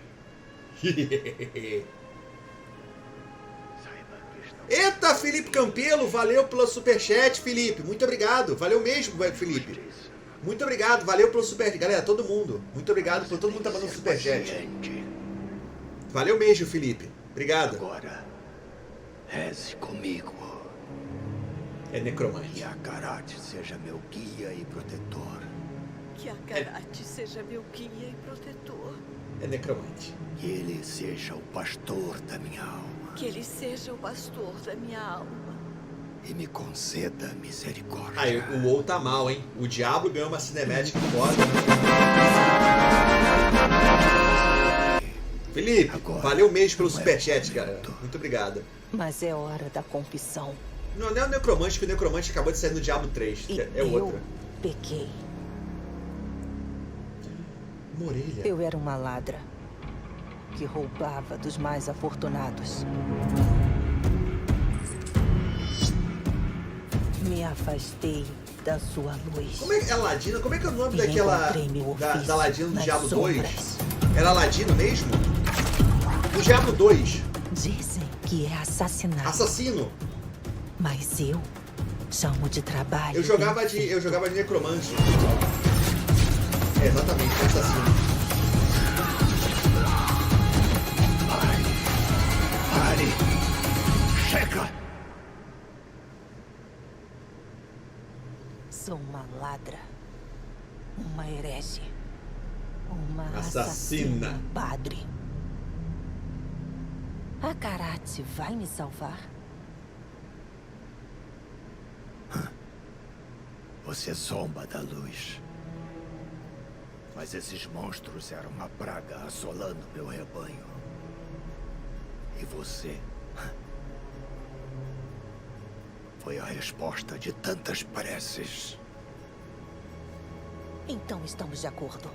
Eita, Felipe Campelo, valeu pelo superchat, Felipe. Muito obrigado. Valeu mesmo, Felipe. Muito obrigado, valeu pelo superchat. Galera, todo mundo. Muito obrigado por todo mundo que tá mandando superchat. Valeu mesmo, Felipe. Obrigado.
Agora, reze comigo.
É necromante.
Que a Karate seja meu guia e protetor.
Que a Karate seja meu guia e protetor.
É necromante.
Que ele seja o pastor da minha alma.
Que ele seja o pastor da minha alma.
E me conceda misericórdia.
Aí, o WoW tá mal, hein? O Diablo ganhou uma cinemática foda. Felipe, valeu mesmo pelo superchat, cara. Muito obrigado.
Mas é hora da confissão.
Não é o necromante, que o necromante acabou de sair no Diablo 3. É outro.
Pequei.
Morelha.
Eu era uma ladra que roubava dos mais afortunados. Me afastei da sua luz.
Como é Ladino? Como é que é o nome daquela da Ladino do Diablo 2? Era Ladino mesmo? Do Diablo 2.
Dizem que é assassinato.
Assassino.
Mas eu chamo de trabalho.
Eu jogava de necromante. É, exatamente, assassino.
Pare! Chega!
Sou uma ladra, uma herege, uma
assassina,
padre. A Karate vai me salvar?
Você zomba da luz. Mas esses monstros eram uma praga assolando meu rebanho. E você foi a resposta de tantas preces.
Então estamos de acordo.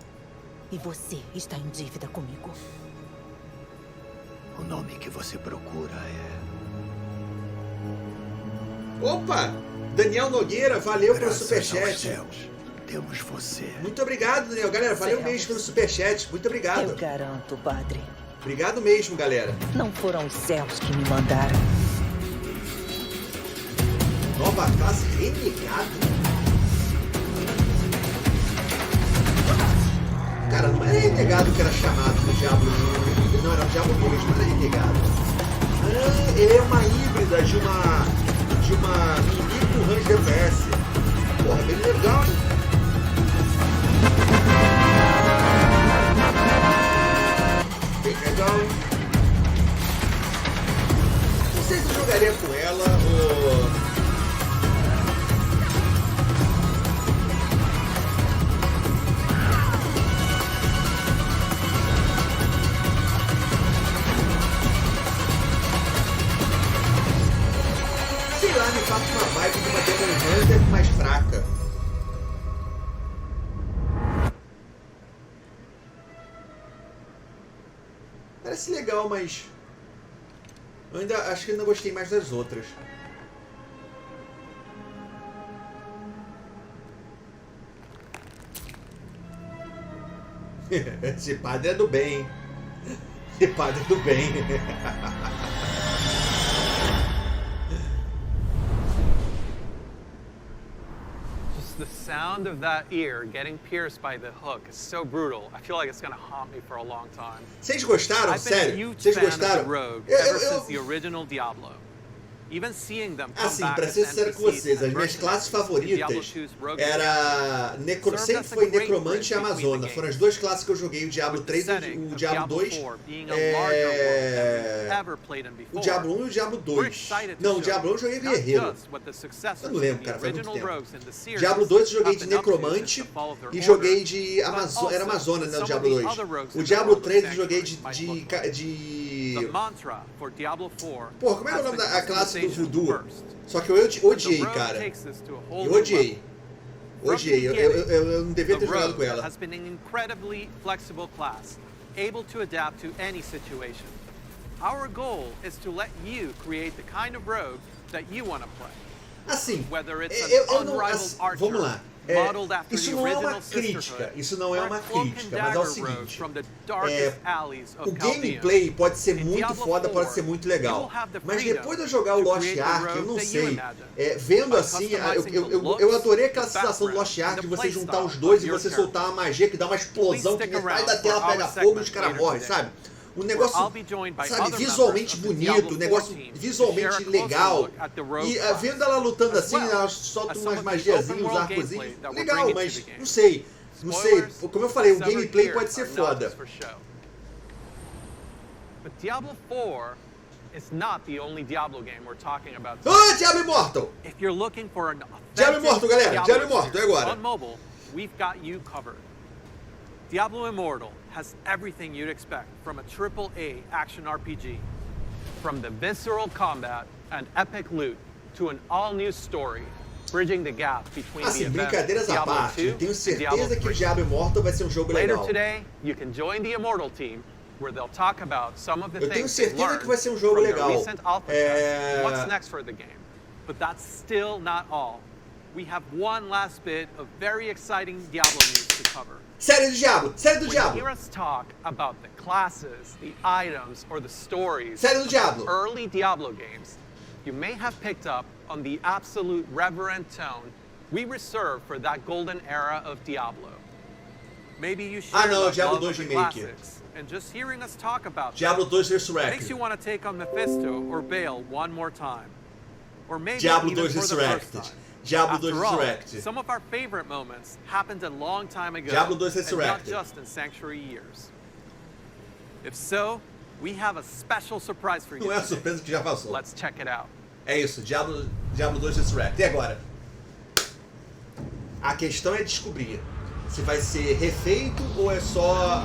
E você está em dívida comigo.
O nome que você procura é...
Opa! Daniel Nogueira, valeu pelo superchat.
Céus, temos você.
Muito obrigado, Daniel. Galera, valeu mesmo pelo superchat. Muito obrigado.
Eu garanto, padre.
Obrigado mesmo, galera.
Não foram os céus que me mandaram.
Nova classe renegado. Cara, não era renegado que era chamado no Diablo 1. Não, era o Diablo 2, não era renegado. Ah, ele é uma híbrida de uma Mimi com range DPS. Porra, bem legal, hein? Bem legal, hein? Não sei se eu jogaria com ela ou... Me faça uma vibe de uma Demon Hunter mais fraca. Parece legal, mas eu ainda acho que ainda gostei mais das outras. Esse padre é do bem, hein? Esse padre é do bem.
The sound of that ear getting pierced by the hook is so brutal. I feel like it's gonna haunt me for a long time.
Vocês gostaram? Sério? Vocês gostaram?
Ever since the original Diablo.
Assim, pra ser sincero com vocês, as minhas classes favoritas sempre foi Necromante e Amazona. Foram as duas classes que eu joguei, o Diablo 3 e o Diablo 2. O Diablo 1 e o Diablo 2. Não, o Diablo 1 eu joguei Guerreiro. Eu não lembro, cara, faz muito tempo. Diablo 2 eu joguei de Necromante e joguei de Amazona. Era Amazona, né, o Diablo 2. O Diablo 3 eu joguei de... Porra, como é que é o nome da classe do Voodoo? Só que eu odiei, cara. Eu odiei. Odiei. Eu não devia ter jogado com ela.
Able to adapt to any situation. Our goal is to let you create the kind of rogue that you want to play.
Assim,
Whether it's
eu não, vamos lá. Isso não é uma crítica, mas é o seguinte, o gameplay pode ser muito foda, pode ser muito legal, mas depois de eu jogar o Lost Ark, eu não sei, vendo assim, eu adorei aquela sensação do Lost Ark de você juntar os dois e você soltar uma magia que dá uma explosão que metade da tela pega fogo e os caras morrem, sabe? Um negócio, sabe, visualmente bonito, um negócio visualmente legal. E vendo ela lutando assim, ela solta umas magiazinhas, uns arcozinhos. Legal, mas não sei. Como eu falei, o gameplay pode ser foda.
Diablo 4 is not the only Diablo game we're talking about.
Ah, Diablo Immortal!
If you're looking for an
Diablo Immortal, galera, Diablo Immortal, é agora.
On mobile, we've got you covered. Diablo Immortal has everything you'd expect from a AAA action RPG. From the visceral combat and epic loot to an all-new story, bridging the gap between the
brincadeiras à parte, eu tenho certeza que o Diablo Immortal vai ser um jogo legal.
Later today, you can join the Immortal team, where they'll talk about some of the things
they've learned from the
recent alpha test. What's next for the game? But that's still not all. We have one last bit of very exciting Diablo news to cover.
Série do Diablo! Série do Diablo!
When you hear us talk about the classes, the items, or the stories
Série do Diablo!
Of early Diablo games, you may have picked up on the absolute reverent tone we reserve for that golden era of Diablo. Maybe you share
Diablo 2
the
Remake.
classics, and just hearing us talk about
Diablo 2
them
Resurrected.
makes you want to take on Mephisto or Baal one more time. Or maybe
Diablo
even
2
for the
Resurrected.
first time.
Diablo 2
After all,
Resurrected.
some of our favorite moments happened a long time ago.
Diablo 2
and
Resurrected.
not just in Sanctuary years. If so, we have a special surprise for you.
Não é a surpresa que já passou.
Let's check it out.
É isso, Diablo 2 Resurrected. E agora? A questão é descobrir se vai ser refeito ou é só...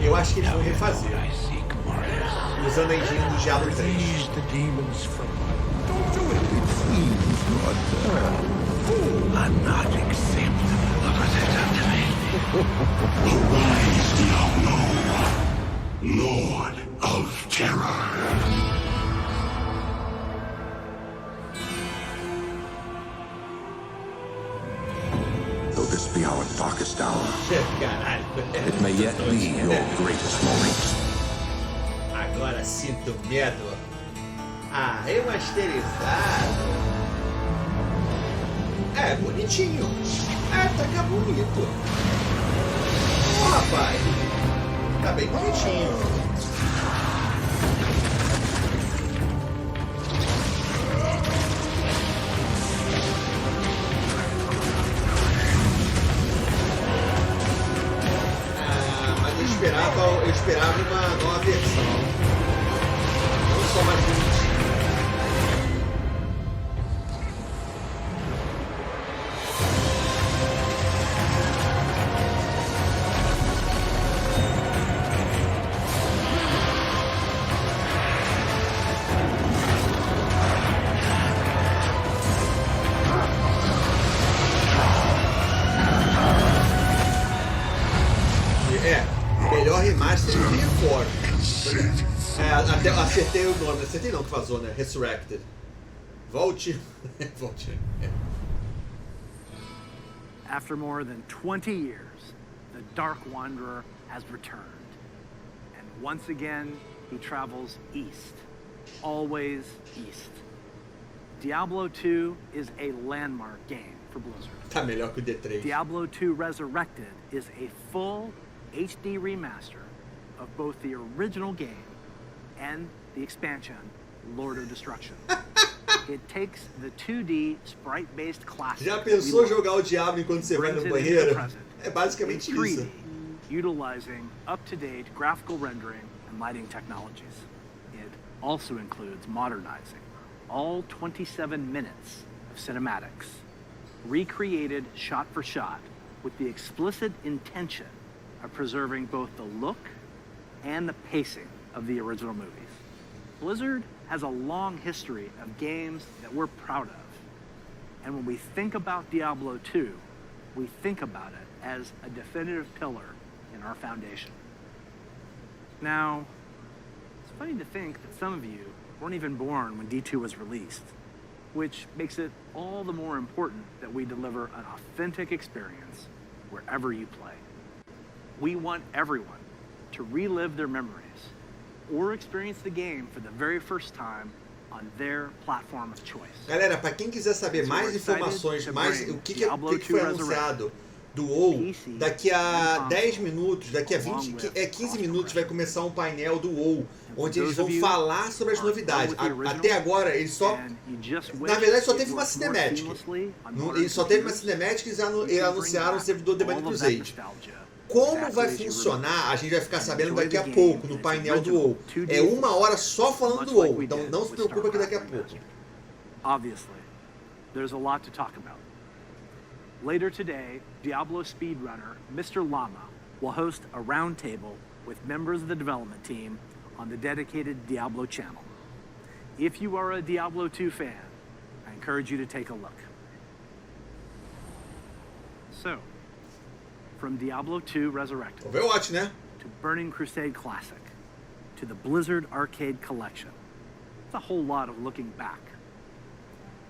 Eu acho que eles vão refazer. Usando a engine do Diablo 3.
I'm not acceptable of Arise, Diablo, Lord of Terror. Though this be our darkest hour, it may yet be your greatest moment.
Agora sinto medo. Remasterizado. É bonitinho. Tá bonito. Rapaz. Tá bem bonitinho. Mas eu esperava uma nova versão. Não só mais bonitinho. Melhor remaster de Reforged. Até acertei o nome. Acertei não que vazou, né? Resurrected. Volte. Volte.
After more than 20 years, the Dark Wanderer has returned. And once again, he travels east. Always east. Diablo 2 is a landmark game for Blizzard.
Tá melhor que o D3.
Diablo 2 Resurrected is a full HD remaster of both the original game and the expansion, Lord of Destruction. It takes the 2D sprite-based classic.
Já pensou jogar o Diablo enquanto você vai no banheiro? É basicamente isso.
Utilizing up-to-date graphical rendering and lighting technologies. It also includes modernizing all 27 minutes of cinematics, recreated shot for shot with the explicit intention of preserving both the look and the pacing of the original movies. Blizzard has a long history of games that we're proud of. And when we think about Diablo 2, we think about it as a definitive pillar in our foundation. Now, it's funny to think that some of you weren't even born when D2 was released. which makes it all the more important that we deliver an authentic experience wherever you play. We want everyone to relive their memories or experience the game for the very first time on their platform of choice.
Galera, para quem quiser saber mais informações, mais o que foi anunciado do WoW, daqui a 10 minutos, daqui a 15 minutos vai começar um painel do WoW, onde eles vão falar sobre as novidades. Até agora, eles só... Na verdade, só teve uma cinemática. Eles só teve uma cinemática e eles anunciaram o servidor The Bunny Crusade. Como vai funcionar, a gente vai ficar sabendo daqui a pouco, no painel do WoW. É 1 hora só falando do WoW, então não se preocupa que daqui a pouco.
Obviously, there's a lot to talk about. Later today, Diablo speedrunner Mr. Llama will host a roundtable with members of the development team on the dedicated Diablo channel. If you are a Diablo 2 fan, I encourage you to take a look. So, from Diablo 2 Resurrected,
OVERWATCH, né?
To Burning Crusade Classic, to the Blizzard Arcade Collection. It's a whole lot of looking back.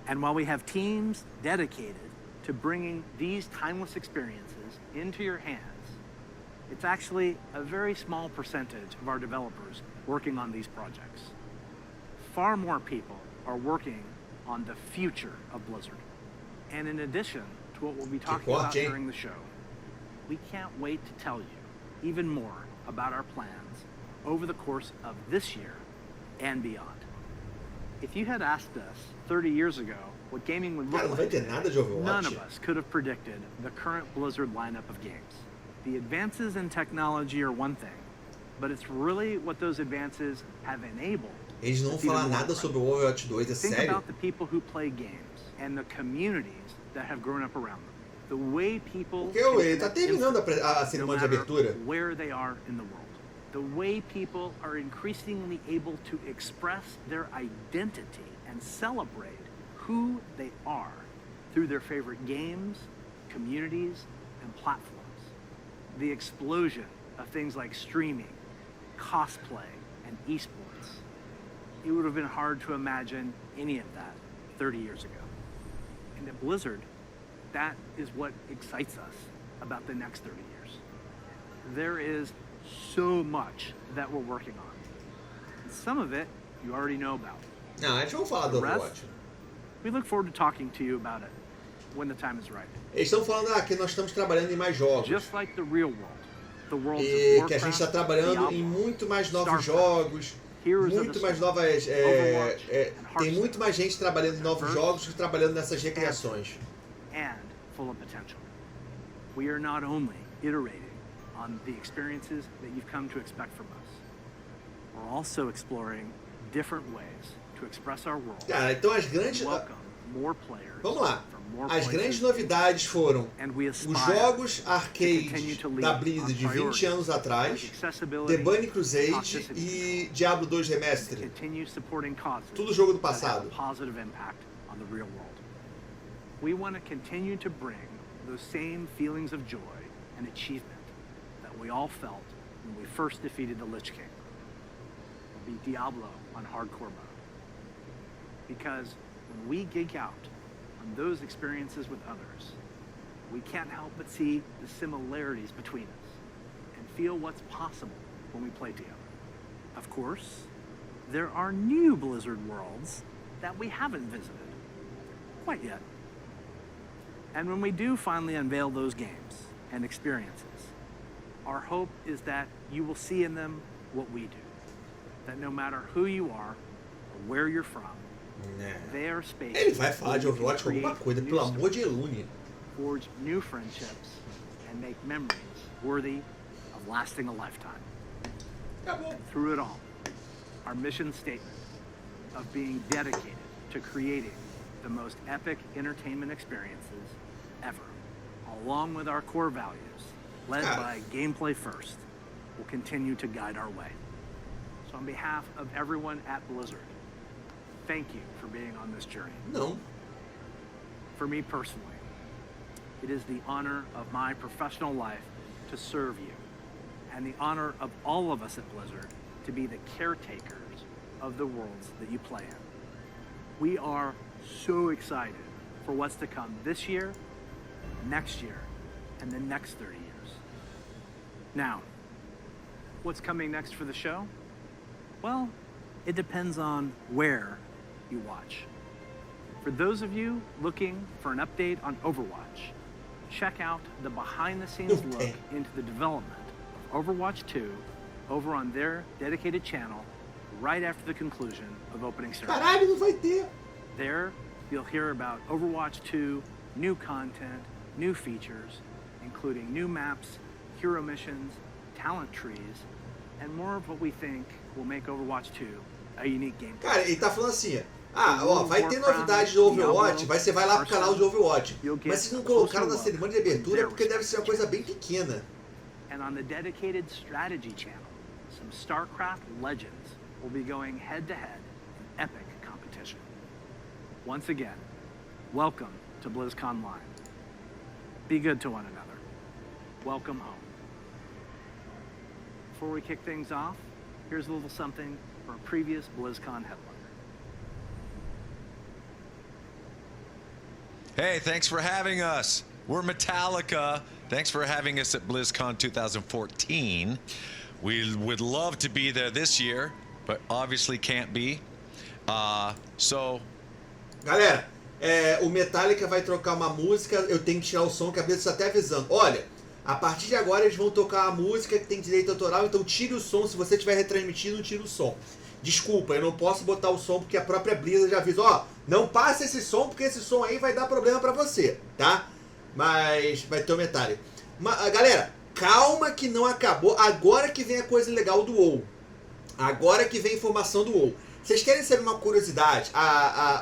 And while we have teams dedicated to bringing these timeless experiences into your hands, it's actually a very small percentage of our developers working on these projects. Far more people are working on the future of Blizzard. And in addition to what we'll be talking about during the show, we can't wait to tell you even more about our plans over the course of this year and beyond. If you had asked us 30 years ago what gaming would look like today, none of us could have predicted the current Blizzard lineup of games. The advances in technology are one thing, but it's really what those advances have enabled.
Eles não falam nada sobre o Overwatch 2, é sério?
Think about the people who play games and the communities that have grown up around them. The way people
ele tá terminando a cerimônia de abertura.
Where they are in the world. The way people are increasingly able to express their identity and celebrate who they are through their favorite games, communities, and platforms. The explosion of things like streaming, cosplay, and esports. It would have been hard to imagine any of that 30 years ago. And at Blizzard, that is what excites us about the next 30 years. There is so much that we're working on. And some of it you already know about.
Não, a gente vai falar do Overwatch.
We look forward to talking to you about it when the time is right.
Eles estão falando que nós estamos trabalhando em mais jogos.
Just like the real world, the world
e que a gente está trabalhando em muito mais novos jogos, muito mais novas. Tem muito mais gente trabalhando em novos jogos que trabalhando nessas recriações.
And full of potential. We are not only iterating on the experiences that you've come to expect from us, we're also exploring different ways to express our world.
Cara, então as grandes. Vamos lá. As grandes novidades foram os jogos arcade da Blizzard de 20 anos atrás, The Bunny Crusade e Diablo 2 Remastered. Tudo jogo do passado.
We want to continue to bring those same feelings of joy and achievement that we all felt when we first defeated the Lich King. We'll be Diablo on hardcore mode. Because when we geek out on those experiences with others, we can't help but see the similarities between us and feel what's possible when we play together. Of course, there are new Blizzard worlds that we haven't visited quite yet. And when we do finally unveil those games and experiences, our hope is that you will see in them what we do. That no matter who you are or where you're from, their space.
Ele vai falar de Overwatch alguma coisa, pelo amor de Elune.
Forge new friendships and make memories worthy of lasting a lifetime. And through it all, our mission statement of being dedicated to creating the most epic entertainment experiences ever, along with our core values, led by gameplay first, will continue to guide our way. So on behalf of everyone at Blizzard, thank you for being on this journey.
No.
For me personally, it is the honor of my professional life to serve you, and the honor of all of us at Blizzard to be the caretakers of the worlds that you play in. We are so excited for what's to come this year, next year, and the next 30 years. Now, what's coming next for the show? Well, it depends on where you watch. For those of you looking for an update on Overwatch, check out the behind-the-scenes look into the development of Overwatch 2 over on their dedicated channel right after the conclusion of opening ceremony.
Caralho, não vai ter.
There, you'll hear about Overwatch 2, new content, new features, including new maps, hero missions, talent trees, and more of what we think will make Overwatch 2 a unique game.
Cara, ele tá falando assim, ó, vai ter novidade do Overwatch, você vai lá pro canal de Overwatch. Mas se não colocaram na cerimônia de abertura, é porque deve ser uma coisa bem pequena.
And on the dedicated strategy channel, some StarCraft legends will be going head-to-head in epic competition. Once again, welcome to BlizzCon Live. Be good to one another. Welcome home. Before we kick things off, here's a little something from a previous BlizzCon headliner.
Hey, thanks for having us. We're Metallica. Thanks for having us at BlizzCon 2014. We would love to be there this year, but obviously can't be.
Galera, o Metallica vai trocar uma música, eu tenho que tirar o som, que a Blizzard está até avisando. Olha, a partir de agora eles vão tocar a música que tem direito autoral, então tire o som, se você estiver retransmitindo, tire o som. Desculpa, eu não posso botar o som porque a própria Blizzard já avisou, ó, não passe esse som porque esse som aí vai dar problema pra você, tá? Mas vai ter o Metallica. Galera, calma que não acabou, agora que vem a coisa legal do WoW. Agora que vem a informação do WoW. Vocês querem saber uma curiosidade?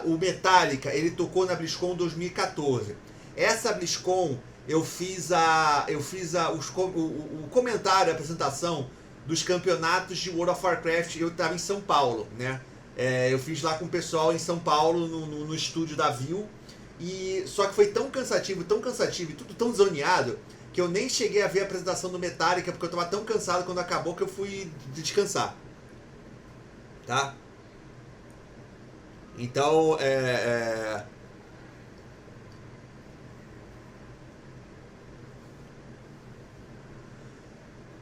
O Metallica, ele tocou na Blizzcon 2014. Essa Blizzcon, eu fiz o comentário, a apresentação dos campeonatos de World of Warcraft. Eu estava em São Paulo, né? Eu fiz lá com o pessoal em São Paulo, no estúdio da Viu. E só que foi tão cansativo e tudo tão zoneado que eu nem cheguei a ver a apresentação do Metallica porque eu estava tão cansado quando acabou que eu fui descansar. Tá? Então,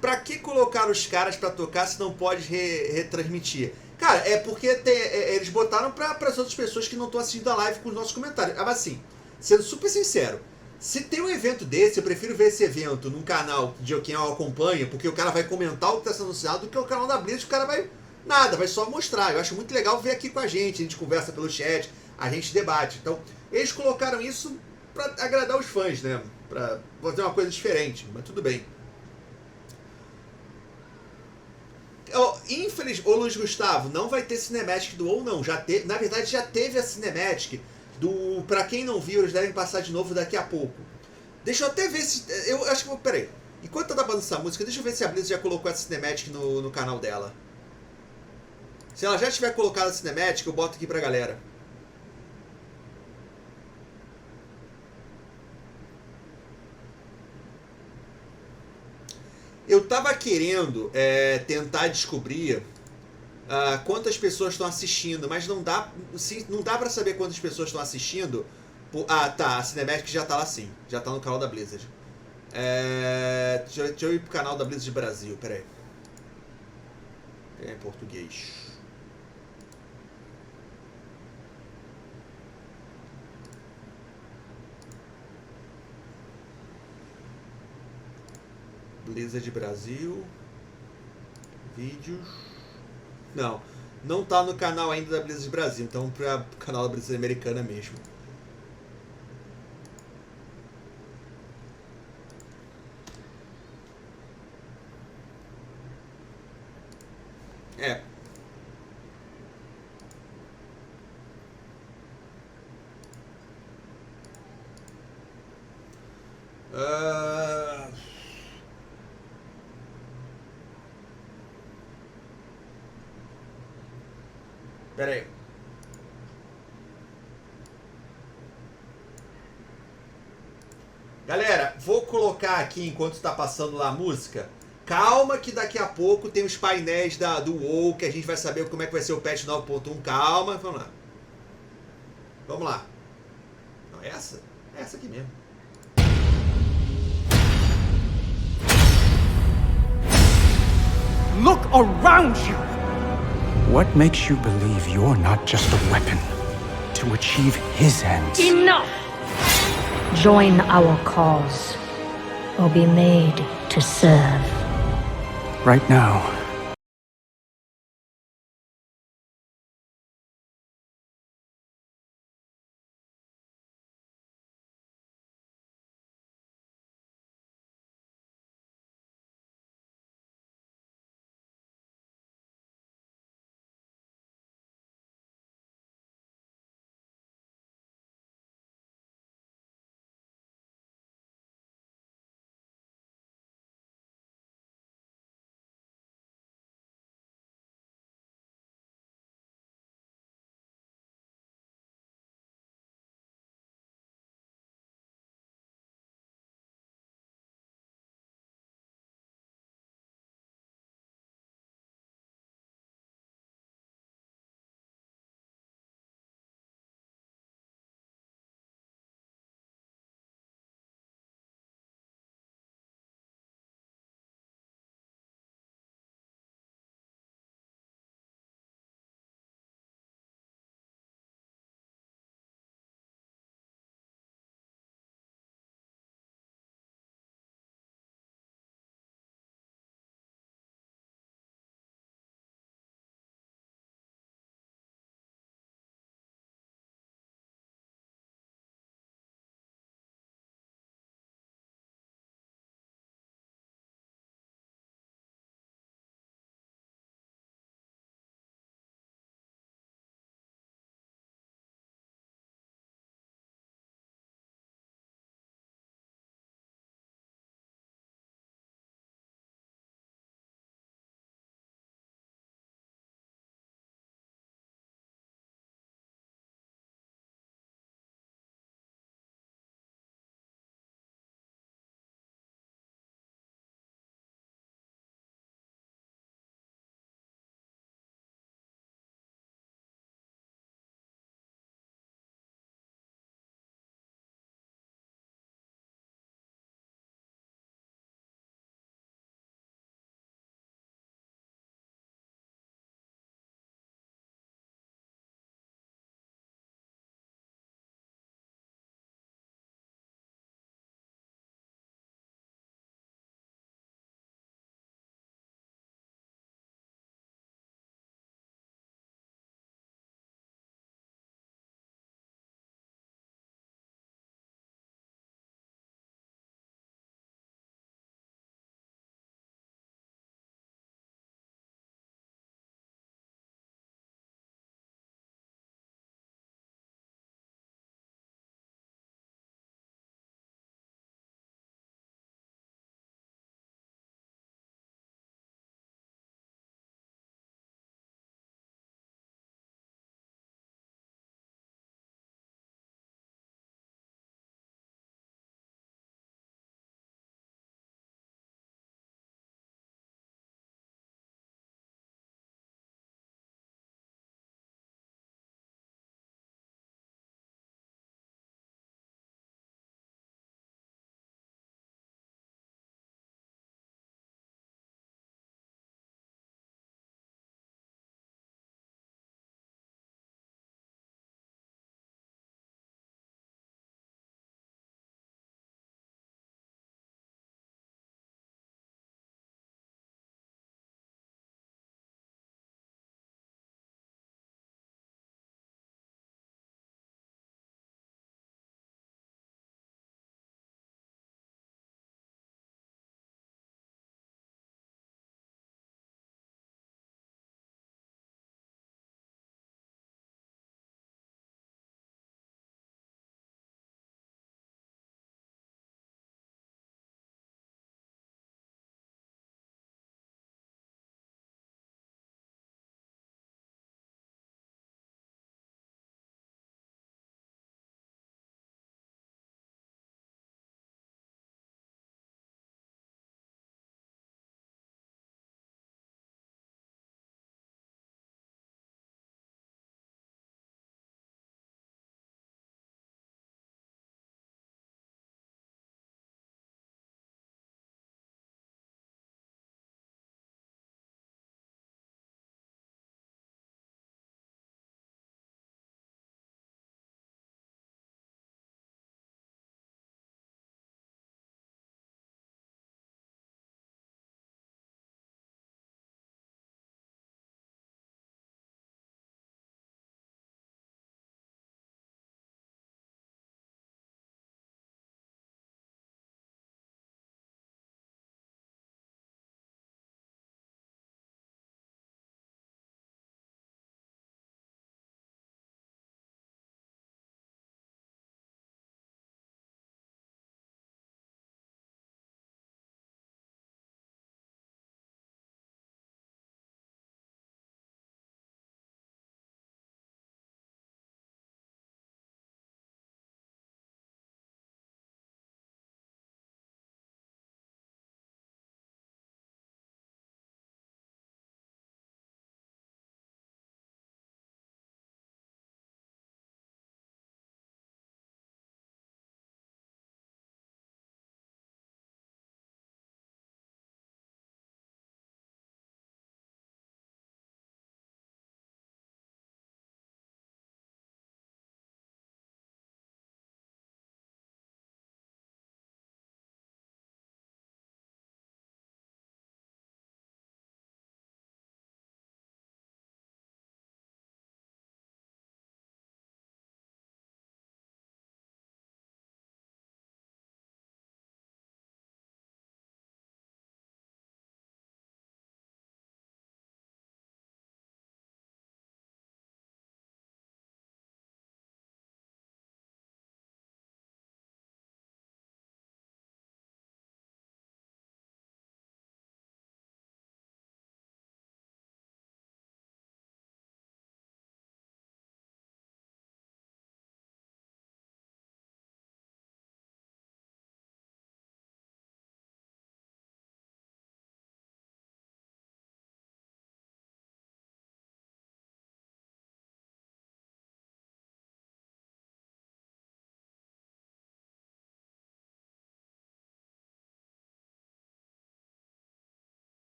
pra que colocar os caras pra tocar se não pode retransmitir? Cara, é porque eles botaram para as outras pessoas que não estão assistindo a live com os nossos comentários. Mas assim, sendo super sincero, se tem um evento desse, eu prefiro ver esse evento num canal de quem eu acompanho, porque o cara vai comentar o que está sendo anunciado, do que o canal da Blizzard, o cara vai só mostrar. Eu acho muito legal ver aqui com a gente conversa pelo chat, a gente debate. Então, eles colocaram isso para agradar os fãs, né? Para fazer uma coisa diferente, mas tudo bem. Ô Luiz Gustavo, não vai ter cinematic do WoW não, na verdade já teve a cinematic do, pra quem não viu, eles devem passar de novo daqui a pouco. Deixa eu até ver se, eu acho que, peraí, enquanto eu tava dando essa música, deixa eu ver se a Blizzard já colocou essa cinematic no canal dela. Se ela já tiver colocado a cinematic, eu boto aqui pra galera. Eu tava querendo tentar descobrir quantas pessoas estão assistindo, mas não dá pra saber quantas pessoas estão assistindo. Tá, a Cinematic já tá lá sim, já tá no canal da Blizzard. Deixa eu ir pro canal da Blizzard Brasil, peraí. Em português. Blizzard Brasil. Vídeos. Não tá no canal ainda da Blizzard Brasil, então para o canal da Blizzard Americana mesmo. Pera aí. Galera, vou colocar aqui enquanto está passando lá a música. Calma que daqui a pouco tem os painéis do WoW, que a gente vai saber como é que vai ser o patch 9.1. Calma, vamos lá. Vamos lá. Não, essa? Essa aqui mesmo.
Look around you!
What makes you believe you're not just a weapon to achieve his ends?
Enough! Join our cause, or be made to serve.
Right now,